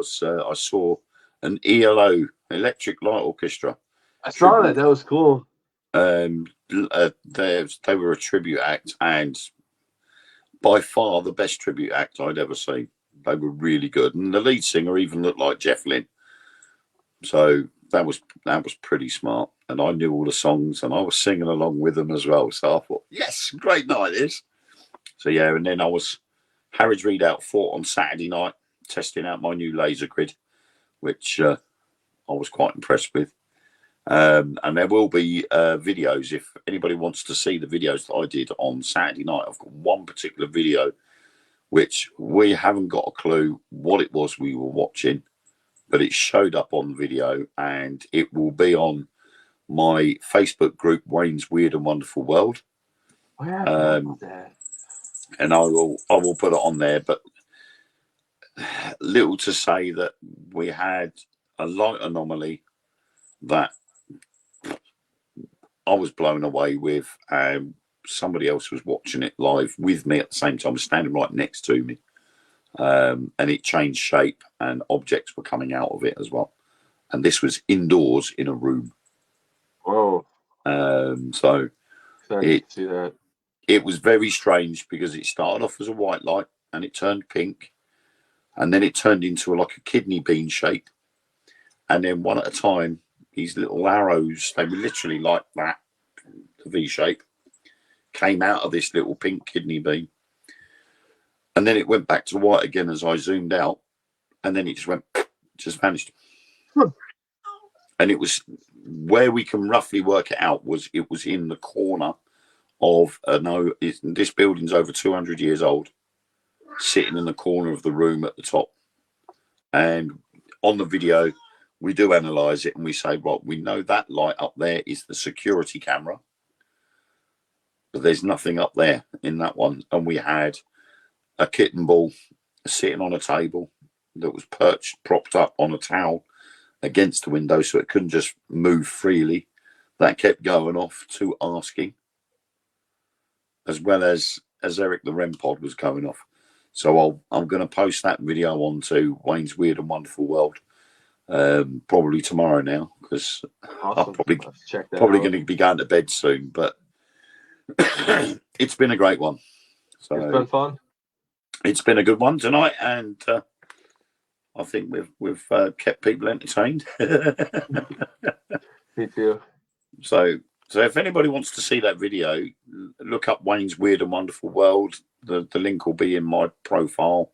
saw an ELO, Electric Light Orchestra. I saw that. That was cool. They were a tribute act, and by far the best tribute act I'd ever seen. They were really good, and the lead singer even looked like Jeff Lynne. So that was pretty smart, and I knew all the songs, and I was singing along with them as well. So I thought, yes, great night this. So yeah, and then I was Harrods Redoubt Fort on Saturday night, testing out my new laser grid, which I was quite impressed with. And there will be videos if anybody wants to see the videos that I did on Saturday night. I've got one particular video which we haven't got a clue what it was we were watching, but it showed up on the video, and it will be on my Facebook group, Wayne's Weird and Wonderful World. And I will put it on there. But little to say that we had a light anomaly that I was blown away with. Somebody else was watching it live with me at the same time, standing right next to me. And it changed shape, and objects were coming out of it as well. And this was indoors in a room. Whoa. So Excited to see that. It was very strange because it started off as a white light and it turned pink, and then it turned into like a kidney bean shape. And then one at a time, these little arrows, they were literally like that, the V shape, came out of this little pink kidney bean. And then it went back to white again as I zoomed out. And then it just vanished. And it was where we can roughly work it out was it was in the corner of this building's over 200 years old, sitting in the corner of the room at the top. And on the video, we do analyze it and we say, well, we know that light up there is the security camera, but there's nothing up there in that one. And we had a kitten ball sitting on a table that was propped up on a towel against the window, so it couldn't just move freely. That kept going off to asking, as well as Eric the REM pod was going off. So I'm going to post that video onto Wayne's Weird and Wonderful World probably tomorrow now, because Awesome. I'm Check that probably out. going to be going to bed soon. But it's been a great one. So It's been fun. It's been a good one tonight, and I think we've kept people entertained. Me too. So if anybody wants to see that video, look up Wayne's Weird and Wonderful World. The link will be in my profile,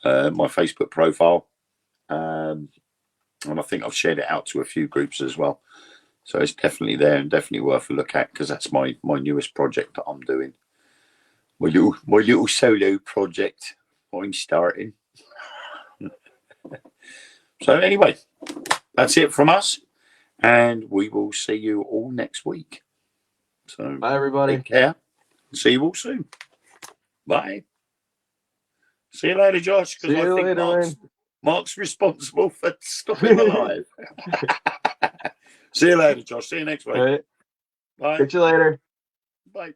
my Facebook profile, and I think I've shared it out to a few groups as well. So it's definitely there and definitely worth a look at, because that's my newest project that I'm doing. My little solo project I'm starting. So anyway, that's it from us, and we will see you all next week. So Bye, everybody. take care. See you all soon. Bye. See you later, Josh. See you later, Wayne. Mark's responsible for stopping the live. See you later, Josh. See you next week. All right. Bye. Catch you later. Bye.